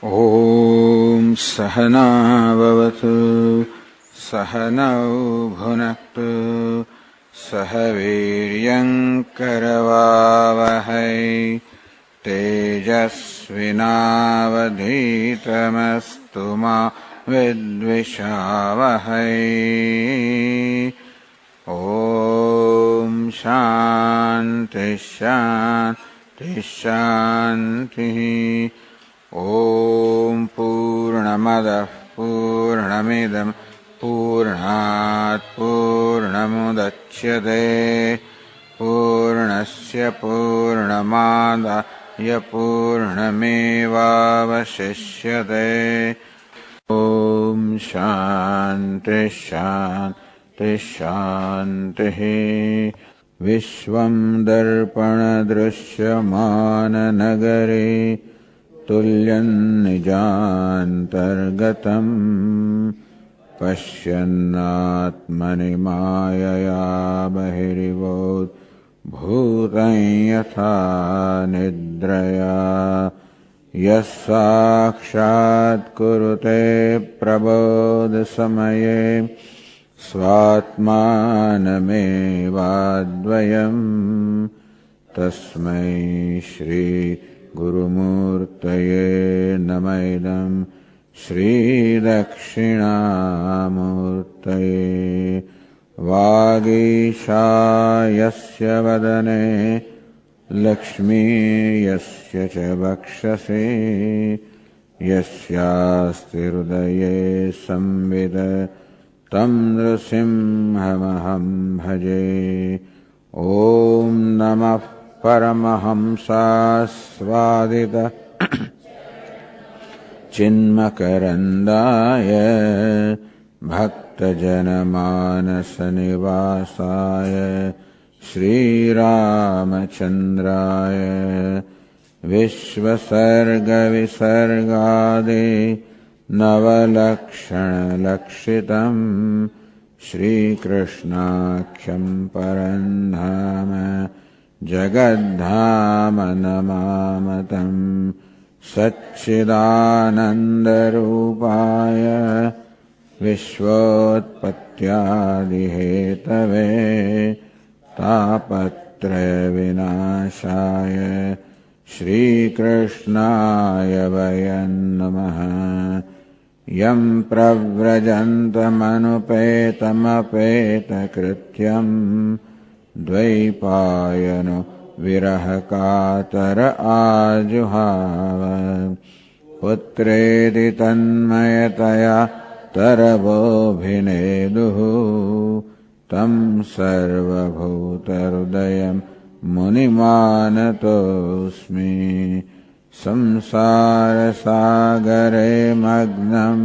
ॐ सहना भवतु सहनौ भुनक्तु सह वीर्यङ्करवावहै तेजस्विनावधीतमस्तु मा विद्विषावहै। ॐ शान्ति शान्ति शान्तिः। ॐ पूर्णमदः पूर्णमिदं पूर्णात् पूर्णमुदच्यते पूर्णस्य पूर्णमादाय पूर्णमेवावशिष्यते। ॐ शान्ति शान्ति शान्तिः। विश्वं दर्पणदृश्यमाननगरे तुल्यं निजान्तर्गतम् पश्यन्नात्मनि मायया बहिर्भूतं यथा निद्रया यः साक्षात् कुरुते प्रबोधसमये स्वात्मानमेवाद्वयम् तस्मै श्री गुरुमूर्तये नमः। इदं श्रीदक्षिणामूर्तये। वागीशायस्य वदने लक्ष्मी यस्य च वक्षसि यस्यास्ति हृदये संविद तं नृसिंहमहं भजे। ॐ नमः परमहंसास्वादित चिन्मकरन्दाय भक्तजनमानसनिवासाय श्रीरामचन्द्राय विश्वसर्गविसर्गादि नवलक्षणलक्षितम् श्रीकृष्णाख्यं परं धाम जगद्धाम नमामतं। सच्चिदानन्दरूपाय विश्वोत्पत्त्यादिहेतवे तापत्रयविनाशाय श्रीकृष्णाय वयं नमः। यं प्रव्रजन्तमनुपेतमपेतकृत्यम् द्वैपायनो विरहकातर आजुहाव पुत्रेति तन्मयतया तरवोऽभिनेदुः तं सर्वभूतहृदयं मुनिमानतोऽस्मि। संसारसागरे मग्नं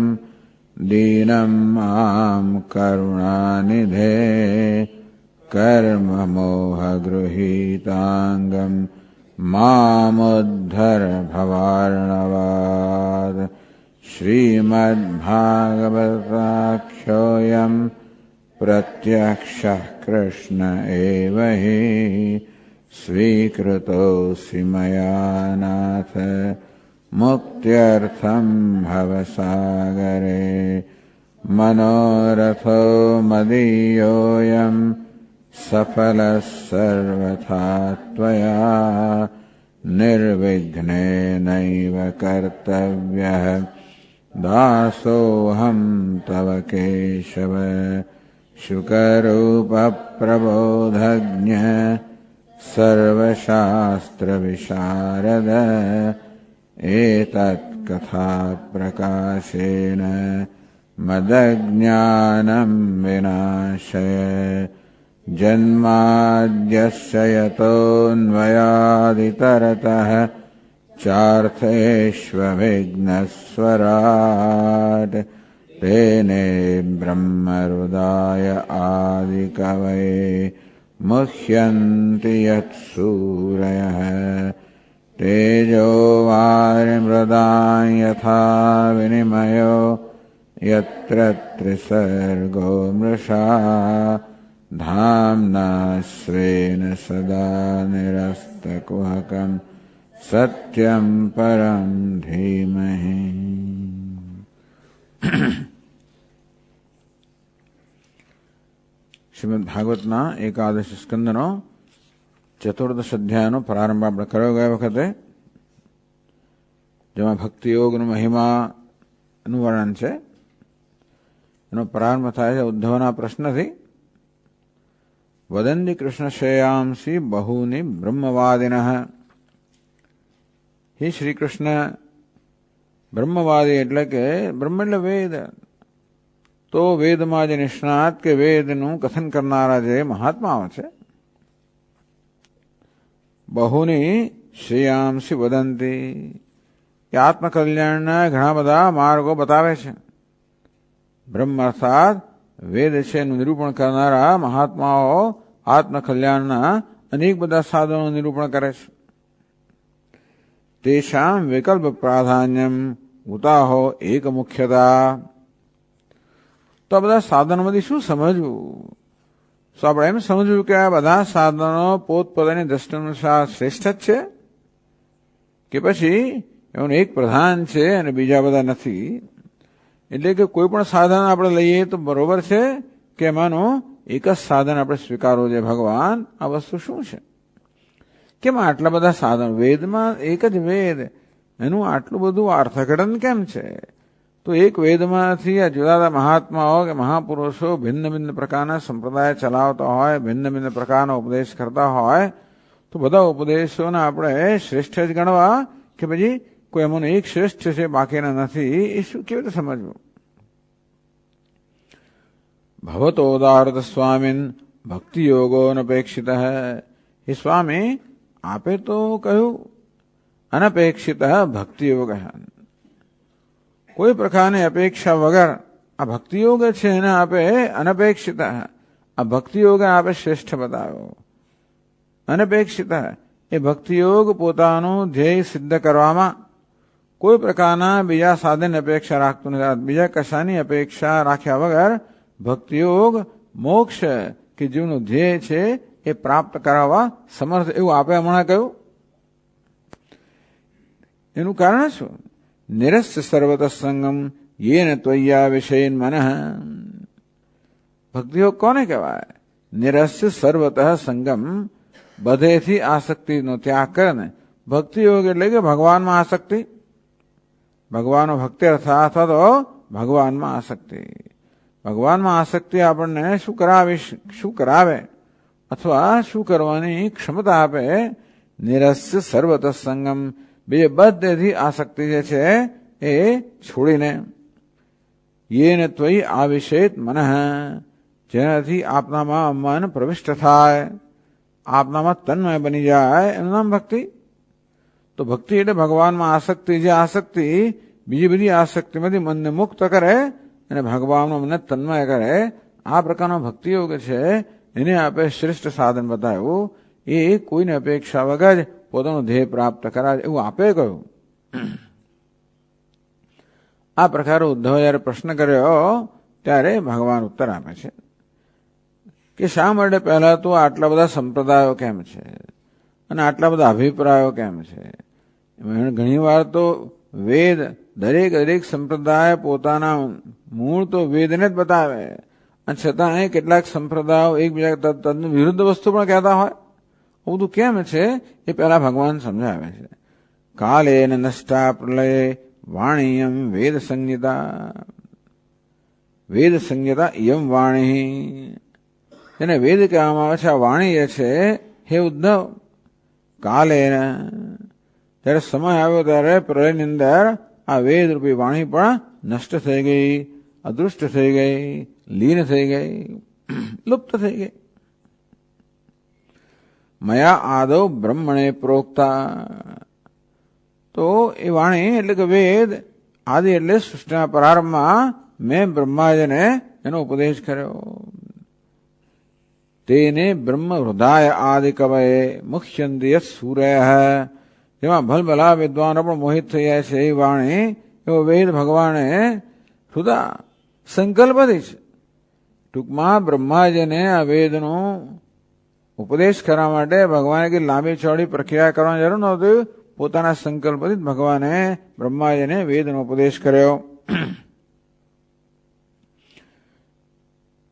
दीनं मां करुणानिधे कर्ममोहगृहीताङ्गं मामुद्धर भवार्णवात्। श्रीमद्भागवताख्योऽयं प्रत्यक्षः कृष्ण एव हि स्वीकृतोऽसि मया नाथ मुक्त्यर्थं भवसागरे। मनोरथो मदीयोऽयं सफलः सर्वथा त्वया निर्विघ्नेनैव कर्तव्यः दासोऽहं तव केशव। शुकरूपप्रबोधज्ञ सर्वशास्त्रविशारद एतत्कथाप्रकाशेन मदज्ञानं विनाशय। जन्माद्यस्य यतोऽन्वयादितरतः चार्थेष्वभिघ्नस्वराट् तेने ब्रह्महृदाय आदिकवये मुह्यन्ति यत्सूरयः। तेजो वारिमृदां यथा विनिमयो यत्र त्रिसर्गो मृषा धाम्ना स्वेन सदा निरस्तकुहकं सत्यं परं धीमहि। શ્રીમદ ભાગવતના એકાદશ સ્કંદનો 14th અધ્યાયનો પ્રારંભ આપણે કર્યો ગયા વખતે, જેમાં ભક્તિયોગનો મહિમાનું વર્ણન છે. એનો પ્રારંભ થાય છે ઉદ્ધવના પ્રશ્નથી. વદંતી કૃષ્ણ શ્રેયાંસી બહુની બ્રહ્મવાદિનઃ. હે શ્રી કૃષ્ણ, બ્રહ્મવાદી એટલે કે બ્રહ્મ એટલે વેદ, તો વેદમાં જે નિષ્ણાત કે વેદનું કથન કરનારા જે મહાત્માઓ છે, બહુની શ્રેયાંસી વદંતી, એ આત્મકલ્યાણના ઘણા બધા માર્ગો બતાવે છે. બ્રહ્મ અર્થાત વેદ છે એનું નિરૂપણ કરનારા મહાત્માઓ આત્મકલ્યાણના અનેક બધા સાધનોનું નિરૂપણ કરે છે. તેષામ વિકલ્પ પ્રાધાન્યમ ઉતાહો એક મુખ્યતા. તો આ બધા સાધનોમાંથી શું સમજવું? તો આપણે એમ સમજવું કે આ બધા સાધનો પોતપોતાની દ્રષ્ટિ અનુસાર શ્રેષ્ઠ જ છે, કે પછી એનું એક પ્રધાન છે અને બીજા બધા નથી. એટલે કે કોઈ પણ સાધન આપણે લઈએ તો બરોબર છે કે એમાંનું એક જ સાધન આપણે સ્વીકારવું છે. ભગવાન આ વસ્તુ શું છે? કેમ આટલા બધા સાધન? વેદમાં એક જ વેદ, એનું આટલું બધું અર્થઘટન કેમ છે? તો એક વેદમાંથી આ જુદા જુદા મહાત્માઓ કે મહાપુરુષો ભિન્ન ભિન્ન પ્રકારના સંપ્રદાય ચલાવતા હોય, ભિન્ન ભિન્ન પ્રકારનો ઉપદેશ કરતા હોય, તો બધા ઉપદેશોને આપણે શ્રેષ્ઠ જ ગણવા કે પછી કોઈ એમનો એક શ્રેષ્ઠ છે બાકીના નથી, એ શું કેવી રીતે સમજવું? ભવતોદારત સ્વામીન ભક્તિ યોગો અનપેક્ષિત. હે સ્વામી, આપે તો કહ્યું અનપેક્ષિત ભક્તિ યોગ. કોઈ પ્રકારની અપેક્ષા વગર આ ભક્તિયોગ છે એને આપે અનપેક્ષિત, આ ભક્તિયોગ આપે શ્રેષ્ઠ બતાવ્યો. અનપેક્ષિત એ ભક્તિયોગ પોતાનું ધ્યેય સિદ્ધ કરવામાં કોઈ પ્રકારના બીજા સાધન અપેક્ષા રાખતું નથી. બીજા કશાની અપેક્ષા રાખ્યા વગર ભક્તિયોગ મોક્ષ કે જીવનું ધ્યેય છે એ પ્રાપ્ત કરાવવા સમર્થ, એવું આપે હમણાં કહ્યું. એનું કારણ શું? નિરસ્ય સર્વત સંગમ યેન ત્વય્યા વિષયન મન. ભક્તિયોગ કોને કહેવાય? નિરસ્ય સર્વત સંગમ, બધેથી આસક્તિનો ત્યાગ કરે. ભક્તિયોગ એટલે કે ભગવાનમાં આસક્તિ, ભગવાનનો ભક્તિ અર્થાત અથવા તો ભગવાનમાં આસક્તિ. ભગવાનમાં આસક્તિ આપણને શું કરાવે અથવા શું કરવાની ક્ષમતા આપે? નિરસ્ય સર્વત સંગમ, બીજે બધેથી આસક્તિ જે છે એ છોડીને. યેન ત્વયી આવિષેત મન, જેનાથી આપનામાં મન પ્રવિષ્ટ થાય, આપનામાં તન્મય બની જાય, એનું નામ ભક્તિ. તો ભક્તિ એટલે ભગવાનમાં આસક્તિ, જે આસક્તિ બીજી બધી આસક્તિમાંથી મનને મુક્ત કરે અને ભગવાનનો મનને તન્મય કરે. આ પ્રકારનો ભક્તિયોગ છે એને આપે શ્રેષ્ઠ સાધન બતાવ્યું. એ કોઈને અપેક્ષા વગર પોતાનું ધ્યેય પ્રાપ્ત કરાય એવું આપે કહ્યું. આ પ્રકારે ઉદ્ધવ જયારે પ્રશ્ન કર્યો ત્યારે ભગવાન ઉત્તર આપે છે કે શા માટે પહેલા તો આટલા બધા સંપ્રદાયો કેમ છે અને આટલા બધા અભિપ્રાયો કેમ છે? ઘણી વાર તો વેદ દરેક સંપ્રદાય પોતાના મૂળ તો વેદને જ બતાવે, અને છતાં કેટલાક સંપ્રદાયો એકબીજા તદ્દન વિરુદ્ધ વસ્તુ પણ કહેતા હોય. બધું કેમ છે એ પહેલા ભગવાન સમજાવે છે. કાલે નષ્ટા પ્રલયે વાણીયમ વેદ સંજ્ઞતા યમ વાણી. એને વેદ કહેવામાં આવે છે. આ વાણી જે છે હે ઉદ્ધવ, કાલે જયારે સમય આવ્યો ત્યારે પ્રલયની અંદર આ વેદ રૂપી વાણી પણ નષ્ટ થઈ ગઈ, અદૃષ્ટ થઈ ગઈ, લીન થઈ ગઈ, લુપ્ત થઈ ગઈ. મયા આદૌ બ્રહ્મણે પ્રોક્તા. તો એ વાણી એટલે કે વેદ આદિ એટલે સૃષ્ટિના પ્રારંભમાં મેં બ્રહ્માજીને એનો ઉપદેશ કર્યો. તેને બ્રહ્મ હૃદય આદિ કવયે મુખ્યંતિ યત સૂર્ય. જેમાં ભલભલા વિદ્વાનો પણ મોહિત થઈ જાય છે એ વાણી, એવો વેદ ભગવાને હૃદય સંકલ્પથી છે. ટૂંકમાં બ્રહ્માજીને આ વેદનો ઉપદેશ કરવા માટે ભગવાને કે લાંબી ચોડી પ્રક્રિયા કરવાની જરૂર નહોતી. પોતાના સંકલ્પથી ભગવાને બ્રહ્માજીને વેદનો ઉપદેશ કર્યો.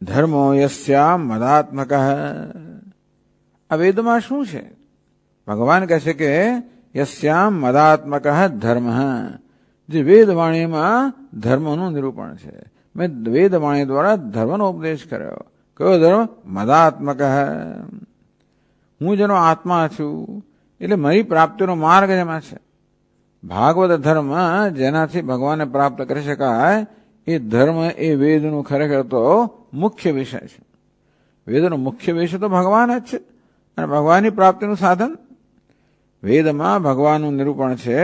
ધર્મો યસ્યા મદાત્મક. આ વેદમાં શું છે? ભગવાન કહે છે કે યસ્યામ મદાત્મક ધર્મ, જે વેદવાણીમાં ધર્મનું નિરૂપણ છે. મેં વેદવાણી દ્વારા ધર્મનો ઉપદેશ કર્યો. કયો ધર્મ? મદાત્મક. હું જેનો આત્મા છું, એટલે મારી પ્રાપ્તિનો માર્ગ જેમાં છે. ભાગવત ધર્મ જેનાથી ભગવાનને પ્રાપ્ત કરી શકાય, એ ધર્મ એ વેદનું ખરેખર તો મુખ્ય વિષય છે. વેદનો મુખ્ય વિષય તો ભગવાન જ છે અને ભગવાનની પ્રાપ્તિનું સાધન. વેદમાં ભગવાનનું નિરૂપણ છે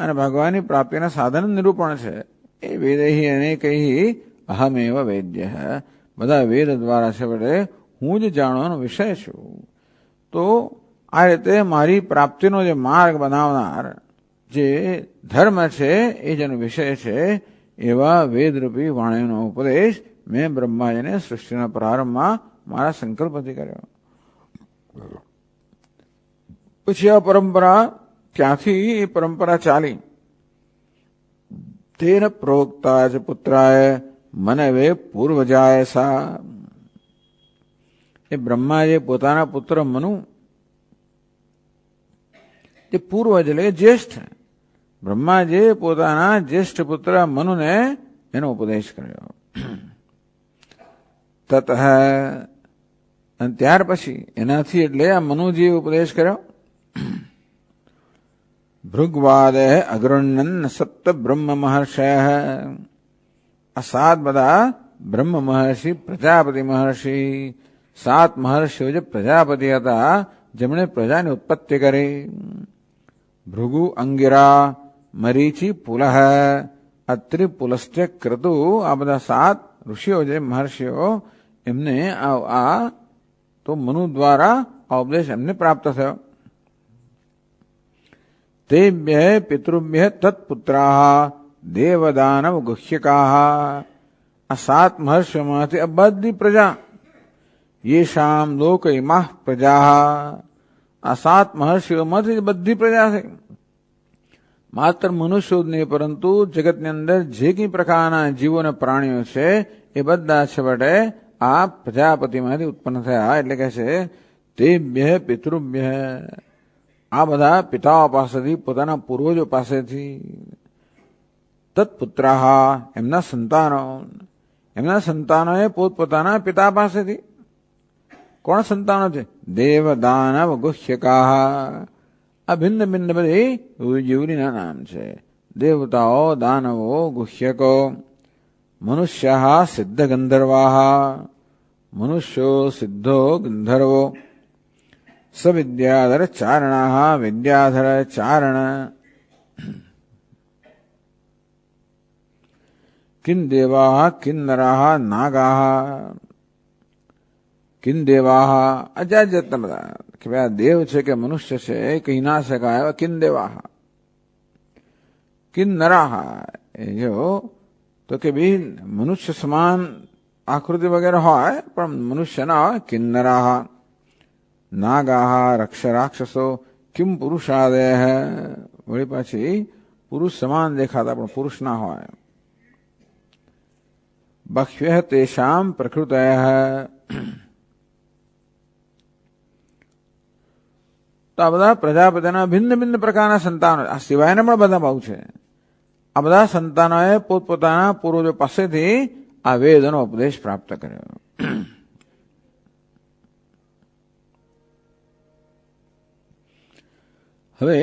અને ભગવાનની પ્રાપ્તિના સાધન નિરૂપણ છે. એ વેદૈ અનેકૈ અહમેવ વેદ્ય. બધા વેદ દ્વારા છે વડે હું જ જાણવાનો વિષય છું. તો આ રીતે મારી પ્રાપ્તિનો જે માર્ગ બનાવનાર જે ધર્મ છે, એ જેનો વિષય છે, એવા વેદરૂપી વાણીનો ઉપદેશ મેં બ્રહ્માજીને સૃષ્ટિના પ્રારંભમાં મારા સંકલ્પથી કર્યો. પછી આ પરંપરા ક્યાંથી એ પરંપરા ચાલી? તેન પ્રોક્તા જ પુત્રાય મનવે પૂર્વજાય સા. એ બ્રહ્માએ પોતાના પુત્ર મનુ, એ પૂર્વજ એટલે જ્યેષ્ઠ, બ્રહ્માજીએ પોતાના જ્યેષ્ઠ પુત્ર મનુને એનો ઉપદેશ કર્યો. તત, અને ત્યાર પછી એનાથી એટલે આ મનુજીએ ઉપદેશ કર્યો. ભૃગવાદે અગ્રણન સપ્ત બ્રહ્મ મહર્ષય. આ સાત બધા બ્રહ્મ મહર્ષિ, પ્રજાપતિ મહર્ષિ, સાત મહર્ષિઓ જે પ્રજાપતિ હતા, જેમણે પ્રજાની ઉત્પત્તિ કરી. ભૃગુ, અંગિરા, મરીચી, પુલહ, અત્રિ, પુલશ્ચ, ક્રતુ, આ બધા સાત ઋષિઓ જે મહર્ષિઓ, એમને આ તો મનુ દ્વારા આ ઉપદેશ એમને પ્રાપ્ત થયો. તેભ્ય પિતૃભ્ય તત્પુત્રા દેવદાનવ ગુહ્યકા. આ સાત મહર્ષિઓમાંથી આ બધી પ્રજા, યેષામ લોક ઇમાહ પ્રજા, આ સાત મહર્ષિઓમાંથી બધી પ્રજા છે. માત્ર મનુષ્યો જ નહીં, પરંતુ જગતની અંદર જે કંઈ પ્રકારના જીવો અને પ્રાણીઓ છે, એ બધા છેવટે આ પ્રજાપતિમાંથી ઉત્પન્ન થયા. એટલે કહે છે તેભ્ય પિતૃભ્ય, આ બધા પિતાઓ પાસેથી, પોતાના પૂર્વજો પાસેથી. તત્પુત્રાહ, એમના સંતાનો, એમના સંતાનોએ પોતપોતાના પિતા પાસેથી. કોણ સંતાનો છે? દેવ, દાનવ, ગુહ્યકા. આ ભિન્ન ભિન્ન બધી જીવનીના નામ છે. દેવતાઓ, દાનવો, ગુહ્યકો. મનુષ્યા સિદ્ધ ગંધર્વા, મનુષ્યો સિદ્ધો ગંધર્વો. સવિદ્યાધર ચારણા, વિદ્યાધર ચારણ. કિન દેવા કિન્નરા નાગા. કિન દેવા, અજાત જાતના બધા કે ભાઈ આ દેવ છે કે મનુષ્ય છે, કહી ના શકાય એવા કિન દેવા. કિન્નરા, એ જો તો કે ભાઈ મનુષ્ય સમાન આકૃતિ વગેરે હોય પણ મનુષ્ય ના હોય. કિન્નરા. નાગા, રાક્ષસો. કિમ પુરુષાદય, વળી પાછી પુરુષ સમાન દેખાતા પણ પુરુષ ના હોય. બહ્વ્યઃ તેષામ પ્રકૃતયઃ. તો આ બધા પ્રજાપતિના ભિન્ન ભિન્ન પ્રકારના સંતાનો, આ સિવાયના પણ બધા બહુ છે. આ બધા સંતાનોએ પોતપોતાના પૂર્વજો પાસેથી આ વેદનો ઉપદેશ પ્રાપ્ત કર્યો. હવે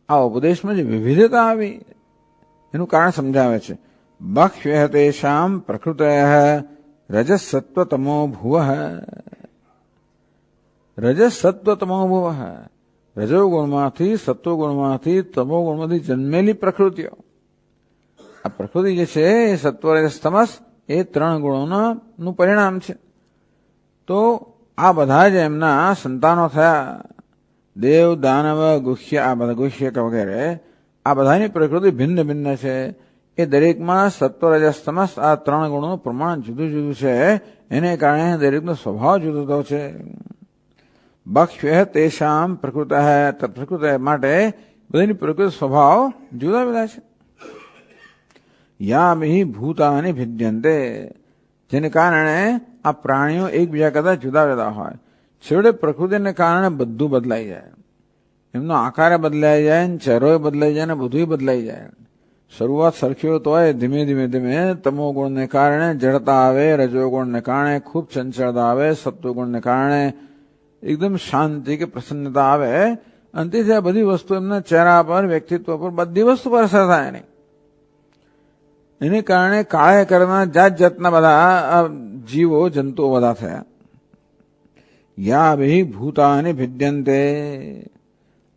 આ ઉપદેશમાં જે વિવિધતા આવી એનું કારણ સમજાવે છે. બહ્વ્યઃ તેષામ પ્રકૃતયઃ રજસત્વતમો ભુવઃ. રજસત્વતમો ભુવઃ, રજોગુણમાંથી, સત્વગુણમાંથી, તમોગુણમાંથી જન્મેલી પ્રકૃતિઓ. આ પ્રકૃતિ જે છે એ સત્વ, રજસ, તમસ, એ ત્રણ ગુણોનું પરિણામ છે. તો આ બધા જ એમના સંતાનો થયા. દેવ, દાનવ, ગુહ્ય, આ બધા ગુહ્યક વગેરે, આ બધાની પ્રકૃતિ ભિન્ન ભિન્ન છે. એ દરેકમાં સત્વ, રજસ, તમસ આ ત્રણ ગુણોનું પ્રમાણ જુદું જુદું છે. એને કારણે દરેકનો સ્વભાવ જુદો છે. બહ્વ્યઃ તેષામ પ્રકૃતઃ, પ્રકૃત માટે બધાની પ્રકૃતિ સ્વભાવ જુદા જુદા છે. યામિ ભૂતાની ભિદ્યંતે, જેને કારણે આ પ્રાણીઓ એકબીજા કરતા જુદા જુદા હોય. છેવટે પ્રકૃતિને કારણે બધું બદલાઈ જાય. એમનો આકાર બદલાઈ જાય, ચહેરો બદલાઈ જાય, ને બધું બદલાઈ જાય. શરૂઆત સરખી હોત હોય, ધીમે ધીમે ધીમે તમો ગુણને કારણે જડતા આવે, રજોગુણને કારણે ખૂબ ચંચળતા આવે, સત્વગુણને કારણે એકદમ શાંતિ કે પ્રસન્નતા આવે. અંતેથી આ બધી વસ્તુ એમના ચહેરા પર, વ્યક્તિત્વ પર, બધી વસ્તુ પર અસર થાય નહીં. એને કારણે કાળે કરનાર જાત જાતના બધા જીવો, જંતુઓ બધા થયા. યા ભી ભૂતાની ભિદ્યંતે.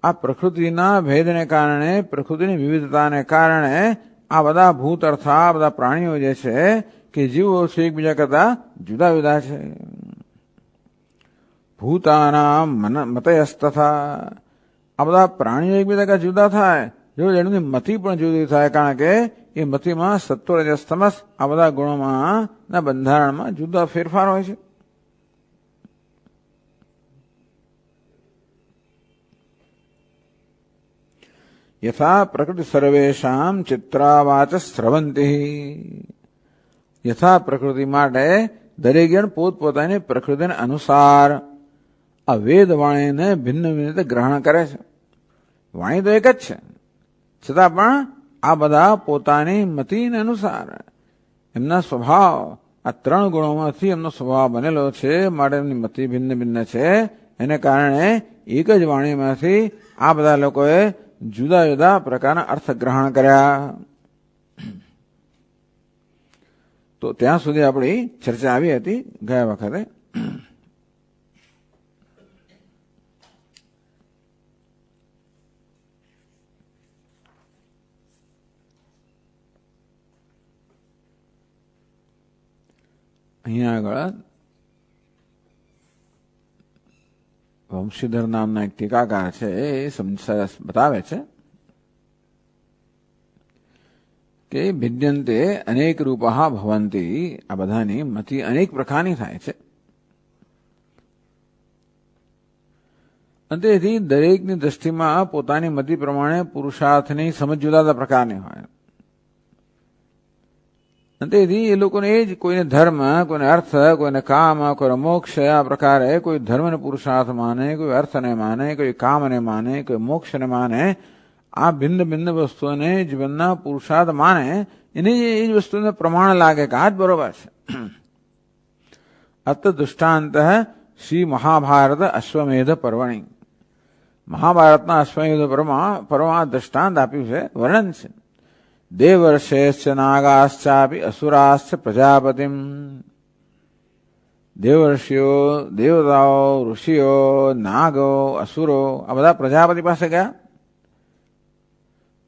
આ પ્રકૃતિના ભેદને કારણે, પ્રકૃતિની વિવિધતાને કારણે આ બધા ભૂત અર્થા બધા પ્રાણીઓ જે છે કે જીવો છે એકબીજા કરતા જુદા જુદા છે. ભૂતાના મતયસ્તથા. આ બધા પ્રાણીઓ એકબીજા કરતા જુદા થાય, જો એની મતિ પણ જુદી થાય, કારણ કે એ મતિમાં સત્વ રજસ તમસ આ બધા ગુણોમાં ના બંધારણમાં જુદા ફેરફાર હોય છે. યથા પ્રકૃતિ સર્વેષામ ચિત્રાવાચ સ્રવંતી. યથા પ્રકૃતિ માટે દરેક જણ પોતપોતાની પ્રકૃતિને અનુસાર આ વેદ વાણીને ભિન્ન ભિન્ન રીતે ગ્રહણ કરે છે. વાણી તો એક જ છે, છતાં પણ આ બધા પોતાની મતિને અનુસાર એમના સ્વભાવ, આ ત્રણ ગુણોમાંથી એમનો સ્વભાવ બનેલો છે, માટે એમની મતિ ભિન્ન ભિન્ન છે. એને કારણે એક જ વાણીમાંથી આ બધા લોકોએ જુદા જુદા પ્રકારના અર્થ ગ્રહણ કર્યા. તો ત્યાં સુધી આપણી ચર્ચા આવી હતી ગયા વખતે. અહીંયા આગળ વંશીધર નામના એક ટીકાકાર છે, એ બતાવે છે કે ભિદ્યંતે અનેક રૂપા ભવંતી. આ બધાની મતિ અનેક પ્રકારની થાય છે. તેથી દરેકની દ્રષ્ટિમાં પોતાની મતિ પ્રમાણે પુરુષાર્થની સમજ જુદા જુદા પ્રકારની હોય. તેથી એ લોકોને એ જ, કોઈને ધર્મ, કોઈને અર્થ, કોઈને કામ, કોઈને મોક્ષ, આ પ્રકારે કોઈ ધર્મને પુરુષાર્થ માને, કોઈ અર્થને માને, કોઈ કામને માને, કોઈ મોક્ષને માને. આ ભિન્ન ભિન્ન વસ્તુઓને જીવનના પુરુષાર્થ માને, એને એ જ વસ્તુને પ્રમાણ લાગે કે આ જ બરોબર છે. અત દૃષ્ટાંત શ્રી મહાભારત અશ્વમેધ પર્વણી. મહાભારતના અશ્વમેધ પર્વમાં દ્રષ્ટાંત આપ્યું છે, વર્ણન છે. દેવર્ષેશ્ચ નાગાશ્ચાપી અસુરાશ્ચ પ્રજાપતિમ. દેવર્ષિઓ, દેવતાઓ, ઋષિઓ, નાગો, અસુરો આ બધા પ્રજાપતિ પાસે ગયા.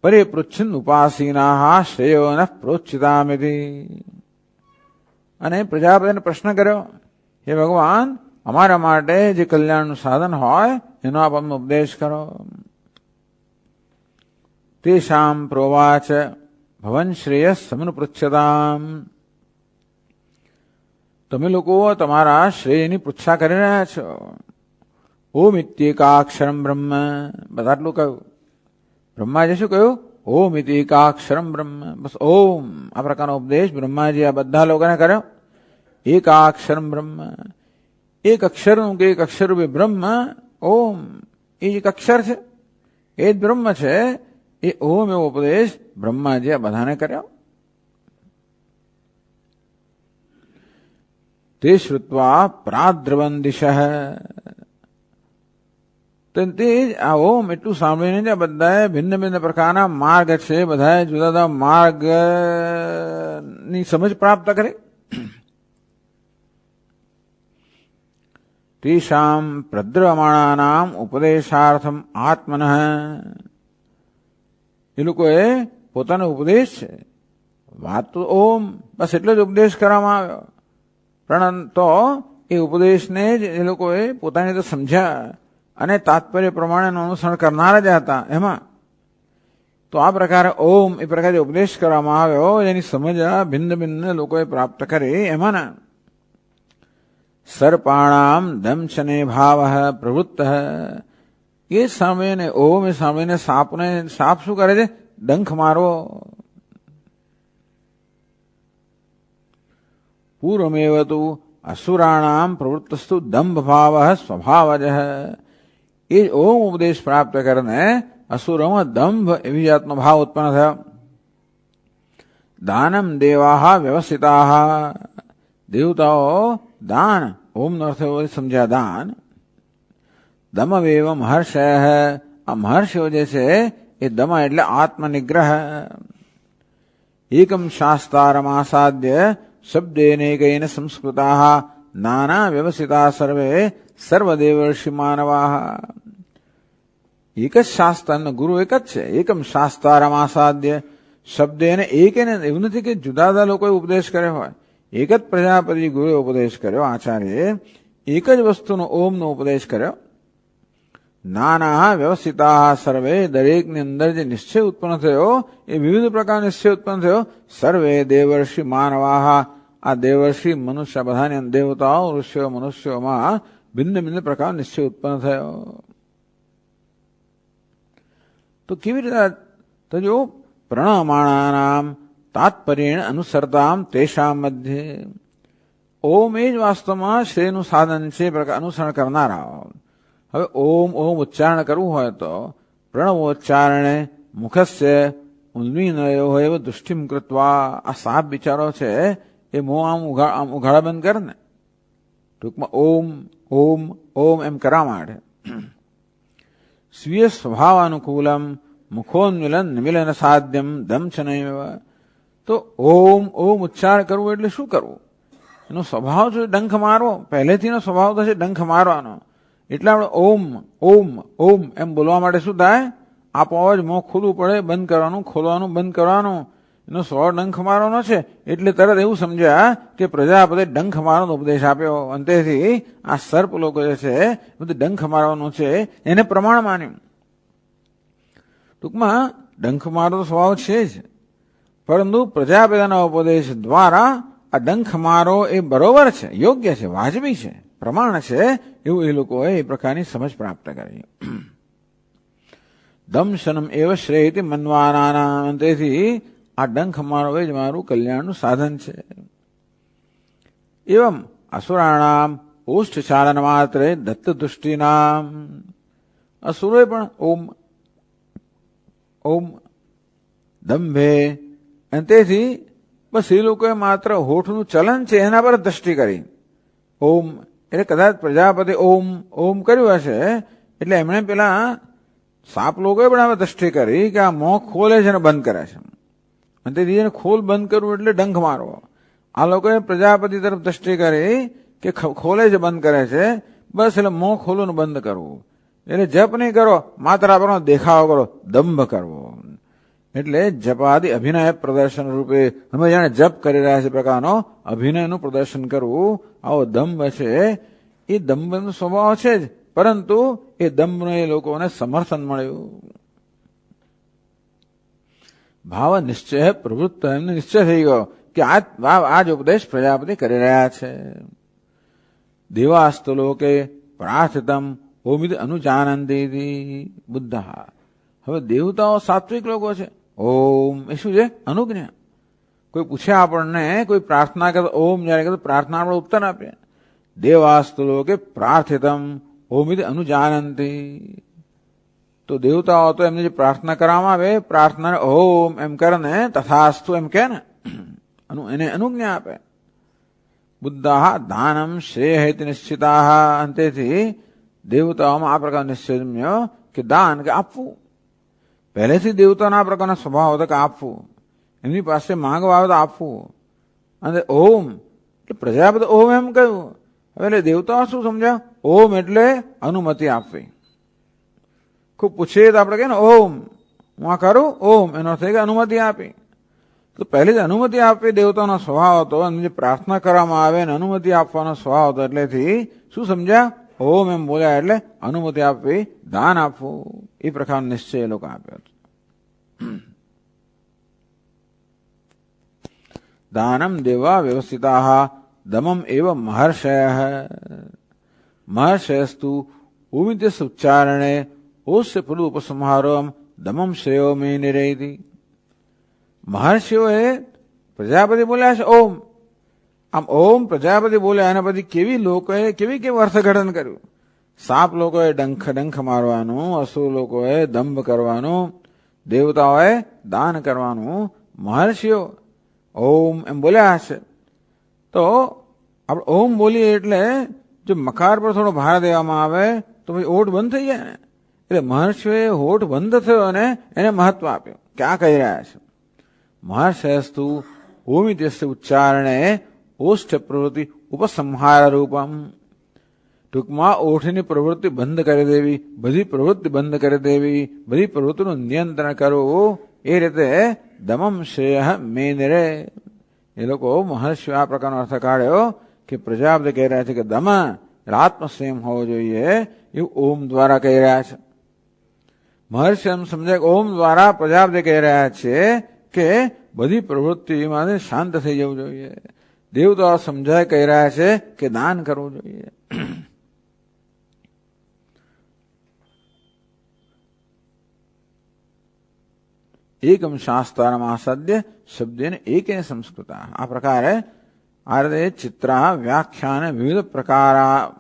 પરિપૃચ્છન ઉપાસીના શ્રેયો ન પ્રોચ્છિતામિતિ. અને પ્રજાપતિને પ્રશ્ન કર્યો, હે ભગવાન, અમારા માટે જે કલ્યાણનું સાધન હોય એનો આપ અમને ઉપદેશ કરો. તેષામ પ્રોવાચ ભવન શ્રેયસ સમનુપૃચ્છતામ. તમે લોકો તમારા શ્રેયની પૃચ્છા કરી રહ્યા છો. ઓમ ઇત્યેકાક્ષરમ બ્રહ્મ. બધા આટલું કહ્યું. બ્રહ્માજી શું કહ્યું? ઓમ ઇત્યેકાક્ષરમ બ્રહ્મ. બસ ઓમ આ પ્રકારનો ઉપદેશ બ્રહ્માજી આ બધા લોકોને કર્યો. એકાક્ષરમ બ્રહ્મ. એક અક્ષરનું કે એક અક્ષર રૂપે બ્રહ્મ, ઓમ એ એક અક્ષર છે, એ જ બ્રહ્મ છે. એ ઓમ એવો ઉપદેશ બ્રહ્માજી આ બધાને કર્યો. તે શ્રુત્વા પ્રાદ્રવન દિશ. તે આ ઓમ એટલું સાંભળીને આ બધા ભિન્ન ભિન્ન પ્રકારના માર્ગ છે, બધા જુદા જુદા માર્ગની સમજ પ્રાપ્ત કરી. તેષામ પ્રદ્રવમાણાનામ ઉપદેશાર્થમ આત્મનઃ. એ લોકોએ પોતાનો ઉપદેશ છે, વાત તો ઓમ, બસ એટલો જ ઉપદેશ કરવામાં આવ્યો. પરંતુ એ ઉપદેશને જ એ લોકોએ પોતાની રીતે સમજ્યા અને તાત્પર્ય પ્રમાણેનું અનુસરણ કરનાર જ હતા એમાં. તો આ પ્રકારે ઓમ એ પ્રકારે ઉપદેશ કરવામાં આવ્યો, એની સમજ ભિન્ન ભિન્ન લોકોએ પ્રાપ્ત કરી. એમાં સર્પાણામ દંશને ભાવ પ્રવૃત્ત. એ સાંભળીને ઓમ એ સાંભળીને સાપ શું કરે છે? ડંખ મારવો. પૂર્વમેવ તુ અસુરાણામ પ્રવૃત્તસ્તુ દંભ ભાવ સ્વભાવજ. એ જ ઓમ ઉપદેશ પ્રાપ્ત કરીને અસુરોમાં દંભ એવી જાતનો ભાવ ઉત્પન્ન થયો. દાનમ દેવા વ્યવસ્થિતા. દેવતાઓ દાન, ઓમનો અર્થ એવો સમજ્યા દાન. દમવેવ મહર્ષય. આ મહર્ષિઓ જે છે એ દમ એટલે આત્મનિગ્રહ. એકમ શાસ્ત્રારમાસાદ્ય શબ્દેનેકૈન સંસ્કૃતા નાના વ્યવસ્થિતા સર્વે સર્વદેવર્ષિ માનવા. એક જ શાસ્ત્ર, ગુરુ એક જ છે. એકમ શાસ્ત્રારમાસાદ્ય શબ્દ એને એક એને એવું નથી કે જુદા જુદા લોકોએ ઉપદેશ કર્યો હોય. એક જ પ્રજાપતિ ગુરુએ ઉપદેશ કર્યો, આચાર્યએ એક જ વસ્તુનો ઓમનો ઉપદેશ કર્યો. નાના વ્યવસ્થિતા સર્વે, દરેકની અંદર જે નિશ્ચય ઉત્પન્ન થયો એ વિવિધ પ્રકારનો નિશ્ચય ઉત્પન્ન થયો. સર્વે દેવર્ષિ માનવા. આ દેવર્ષિ મનુષ્ય બધાની દેવતાઓ ઋષિઓ મનુષ્યોમાં ભિન્ન ભિન્ન પ્રકારનો નિશ્ચય ઉત્પન્ન થયો. તો કેવી રીતે? તો જો પ્રણમાણાનામ તાત્પર્યેણ અનુસરતામ તેષામ મધ્યે. ઓમ એ જ વાસ્તવમાં શ્રેયનું સાધન છે અનુસરણ કરનારા. હવે ઓમ ઓમ ઉચ્ચારણ કરવું હોય તો પ્રણવોચ્ચારણે મુખસ્ય ઉન્મીનયો હોય દુષ્ટિમ કૃત્વા. આ સાપ બિચારો છે એ મોં આમ ઉઘાડા બંધ કરે ને, ટૂંકમાં ઓમ ઓમ ઓમ એમ કરવા માટે. સ્વીય સ્વભાવાનુકૂલમ મુખોન્મિલન નિમિલન સાધ્યમ દમછનૈવ. તો ઓમ ઓમ ઉચ્ચાર કરવું એટલે શું કરવું? એનો સ્વભાવ છે ડંખ મારવો. પહેલેથીનો સ્વભાવ તો છે ડંખ મારવાનો. એટલે આપણે ઓમ ઓમ ઓમ એમ બોલવા માટે શું થાય? આપોઆ જ મોં ખુલ્લું પડે, બંધ કરવાનું, ખોલવાનું, બંધ કરવાનું. એનો સ્વભાવ ડંખ મારવાનો છે. એટલે તરત એવું સમજ્યા કે પ્રજાપતિએ ડંખ મારવાનો ઉપદેશ આપ્યો. અંતેથી આ સર્પ લોકો જે છે બધું ડંખ મારવાનું છે એને પ્રમાણ માન્યું. ટૂંકમાં ડંખ મારવાનો સ્વભાવ છે જ, પરંતુ પ્રજાપિતાના ઉપદેશ દ્વારા આ ડંખ મારો એ બરોબર છે, યોગ્ય છે, વાજબી છે, પ્રમાણ છે, એવું એ લોકોએ એ પ્રકારની સમજ પ્રાપ્ત કરી. દમશનમ એવ શ્રેયતિ મન્વાનાનામ. તેથી આ ડંખ મારો એ જ મારું કલ્યાણનું સાધન છે. એવમ અસુરાણામ ઓષ્ઠચાલન માત્રે દત્ત દુષ્ટિનામ. અસુરોએ પણ ઓમ ઓમ દંભે. અને તેથી બસ એ લોકોએ માત્ર હોઠનું ચલન છે એના પર દ્રષ્ટિ કરી. ઓમ એટલે કદાચ પ્રજાપતિ ઓમ ઓમ કર્યું હશે એટલે એમણે પેલા સાપ લોકોએ પણ હવે દ્રષ્ટિ કરી કે આ મોં ખોલે છે અને બંધ કરે છે. અને તેથી ખોલ બંધ કરવું એટલે ડંખ મારવો. આ લોકોએ પ્રજાપતિ તરફ દ્રષ્ટિ કરી કે ખોલે છે બંધ કરે છે, બસ એટલે મોં ખોલું ને બંધ કરવું. એટલે જપ નહીં કરો, માત્ર આપણો દેખાવો કરો, દંભ કરવો. એટલે જપાદી અભિનય પ્રદર્શન રૂપે અમે જાણે જપ કરી રહ્યા છે પ્રકારનો અભિનયનું પ્રદર્શન કરવું, આવો દંભ છે. એ દંભનો સ્વભાવ છે જ, પરંતુ એ દંભનો એ લોકોને સમર્થન મળ્યું. ભાવ નિશ્ચય પ્રવૃત્ત, એમને નિશ્ચય થઈ ગયો કે આ જ ઉપદેશ પ્રજાપતિ કરી રહ્યા છે. દેવાસ્તુ લોકે પ્રાર્થિતમ ઓમિદ અનુજાનંદી બુદ્ધ. હવે દેવતાઓ સાત્વિક લોકો છે. ઓમ એ શું છે? અનુજ્ઞા. કોઈ પૂછે આપણને, કોઈ પ્રાર્થના કરે ઓમ જયારે કરે પ્રાર્થના આપણે ઉત્તર આપીએ. દેવાસ્તુ લોકે પ્રાર્થિતમ ઓમિદ અનુજાનંતી. તો દેવતાઓ તો એમને જે પ્રાર્થના કરવામાં આવે પ્રાર્થના ઓમ એમ કરે ને તથાસ્તુ એમ કે ને એને અનુજ્ઞા આપે. બુદ્ધા દાનમ શ્રેય નિશ્ચિતા. અંતેથી દેવતાઓમાં આ પ્રકાર નિશ્ચય કે દાન કે આપવું. પહેલેથી દેવતાના આ પ્રકારના સ્વભાવ હતો કે આપવું, એમની પાસે માંગવા આવે તો આપવું. અને ઓમ એટલે પ્રજાપતિ ઓમ એમ કહ્યું. હવે એટલે દેવતાઓ શું સમજ્યા? ઓમ એટલે અનુમતિ આપવી. ખૂબ પૂછીએ તો આપણે કહીએ ને ઓમ હું આ કરું ઓમ, એનો અર્થ કે અનુમતિ આપી. તો પહેલી જ અનુમતિ આપવી દેવતાનો સ્વભાવ હતો. અને જે પ્રાર્થના કરવામાં આવે ને અનુમતિ આપવાનો સ્વભાવ હતો. એટલેથી શું સમજ્યા? ઓમ એમ બોલ્યા એટલે અનુમતિ આપવી, દાન આપવું. એ પ્રકારનો નિશ્ચય એ લોકો આપ્યો હતો. દાનમ દેવા વ્યવસ્થિતા દમમ એવ મહર્ષય. મહર્ષયસ્તુ ઉમિત્યસ ઉચ્ચારણે ઓસ્ય પુરુ ઉપસંહારોમ દમમ શ્રેયો મે નિરેતિ. મહર્ષિઓએ પ્રજાપતિ બોલ્યા છે ઓમ, આમ ઓમ પ્રજાપતિ બોલ્યા એના પછી કેવું અર્થઘટન કર્યું. સાપ લોકોએ ડંખ મારવાનું, અસુર લોકોએ દંભ કરવાનું, દેવતાઓએ દાન કરવાનું, મહર્ષિઓ ઓમ એમ બોલ્યા હશે. તો આપણે ઓમ બોલીએ એટલે જો મકાર પર થોડો ભાર દેવામાં આવે તો પછી હોઠ બંધ થઈ જાય ને. એટલે મહર્ષિઓએ હોઠ બંધ થયો અને એને મહત્વ આપ્યું કે આ કહી રહ્યા છે. મહર્ષયસ્તુ ઓમિત્યસ્ય ઉચ્ચારણે ઓષ્ઠ પ્રવૃત્તિ ઉપસંહાર રૂપમ. ટૂંકમાં ઓઠની પ્રવૃત્તિ બંધ કરી દેવી, બધી પ્રવૃત્તિ બંધ કરી દેવી, બધી પ્રવૃત્તિનું નિયંત્રણ કરવું, એ રીતે દમમ શ્રેય મેનરે. એ લોકો મહર્ષિઓ આ પ્રકારનો અર્થ કાઢ્યો કે પ્રજાપતિ કહી રહ્યા છે કે દમ આત્મસંયમ હોવો જોઈએ, એવું ઓમ દ્વારા કહી રહ્યા છે. મહર્ષિ એમ સમજાય કે ઓમ દ્વારા પ્રજાપતિ કહી રહ્યા છે કે બધી પ્રવૃત્તિમાં શાંત થઈ જવું જોઈએ. દેવતાઓ સમજાય કહી રહ્યા છે કે દાન કરવું જોઈએ. એકમ શાસ્ત્રમ આસાદ્ય શબ્દેન એકે સંસ્કૃતા. આ પ્રકારે આ રીતે ચિત્ર વ્યાખ્યાન વિવિધ પ્રકાર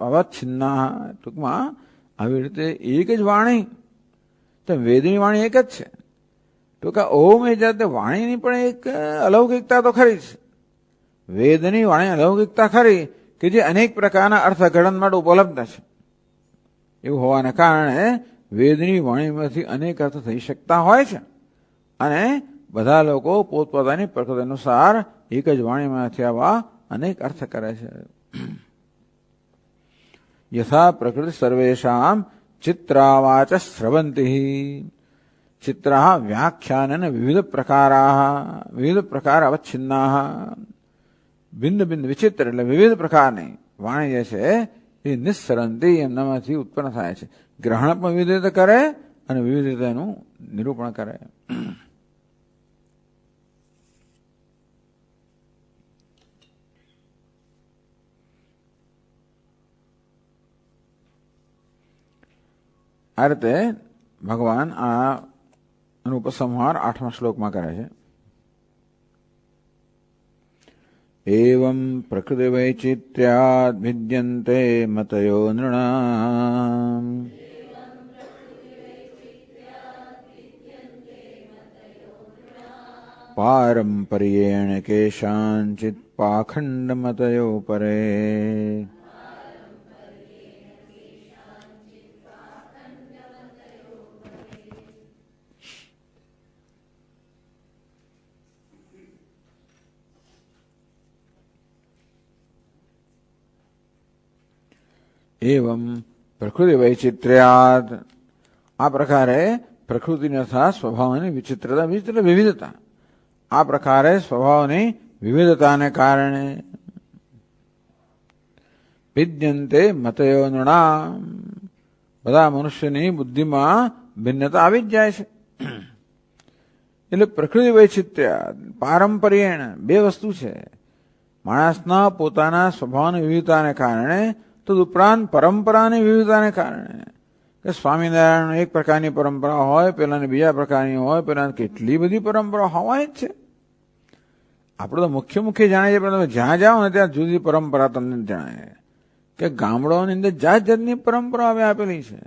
અવચ્છિન્ના. ટૂંકમાં આવી રીતે એક જ વાણી, તો વેદની વાણી એક જ છે. ટૂંકા ઓમ એ જાતે વાણીની પણ એક અલૌકિકતા તો ખરી છે. વેદની વાણી અલૌકિકતા ખરી કે જે અનેક પ્રકારના અર્થઘટન માટે ઉપલબ્ધ છે. એવું હોવાને કારણે વેદની વાણીમાંથી અનેક અર્થ થઈ શકતા હોય છે અને બધા લોકો પોતપોતાની પ્રકૃતિ અનુસાર એક જ વાણીમાંથી આવા અનેક અર્થ કરે છે. યથા પ્રકૃતિ સર્વેષામ ચિત્રાવાચ સ્રવંતી. ચિત્ર વ્યાખ્યાન વિવિધ પ્રકાર અવચ્છિન્ના. ભિન્ન ભિન્ન વિચિત્ર એટલે વિવિધ પ્રકારની વાણી જે છે એ નિસ્સરંતી એમનામાંથી ઉત્પન્ન થાય છે. ગ્રહણ પણ વિવિધ રીતે કરે અને વિવિધ રીતે એનું નિરૂપણ કરે. આ રીતે ભગવાન આ ઉપસંહાર 8મા શ્લોકમાં કરે છે. એવં પ્રકૃતિ વૈચિત્ર્યાદ ભિદ્યન્તે મતયો નૃણામ. પારંપર્યેણ કેશાંચિત પાખંડ મતયો પરે. એવં પ્રકૃતિ વૈચિત્ર્યાદ. આ પ્રકારે પ્રકૃતિની અર્થાત સ્વભાવની વિચિત્રતા, વિવિધતા. આ પ્રકારે સ્વભાવની વિવિધતાને કારણે ભિદ્યન્તે મતયો નૃણામ. બધા મનુષ્યની બુદ્ધિમાં ભિન્નતા આવી જ જાય છે. એટલે પ્રકૃતિ વૈચિત્ર્યાદ પારંપર્યેણ બે વસ્તુ છે. માણસના પોતાના સ્વભાવની વિવિધતાને કારણે તો ઉપરાંત પરંપરાની વિવિધતાને કારણે કે સ્વામિનારાયણ એક પ્રકારની પરંપરા હોય, પેલાની બીજા પ્રકારની હોય, પેલા કેટલી બધી પરંપરા હોય જ છે. આપણે તો મુખ્ય જાણીએ પણ તમે જ્યાં જાઓ ને ત્યાં જુદી પરંપરા તમને જણાય કે ગામડાઓની અંદર જાત જાતની પરંપરા હવે આપેલી છે.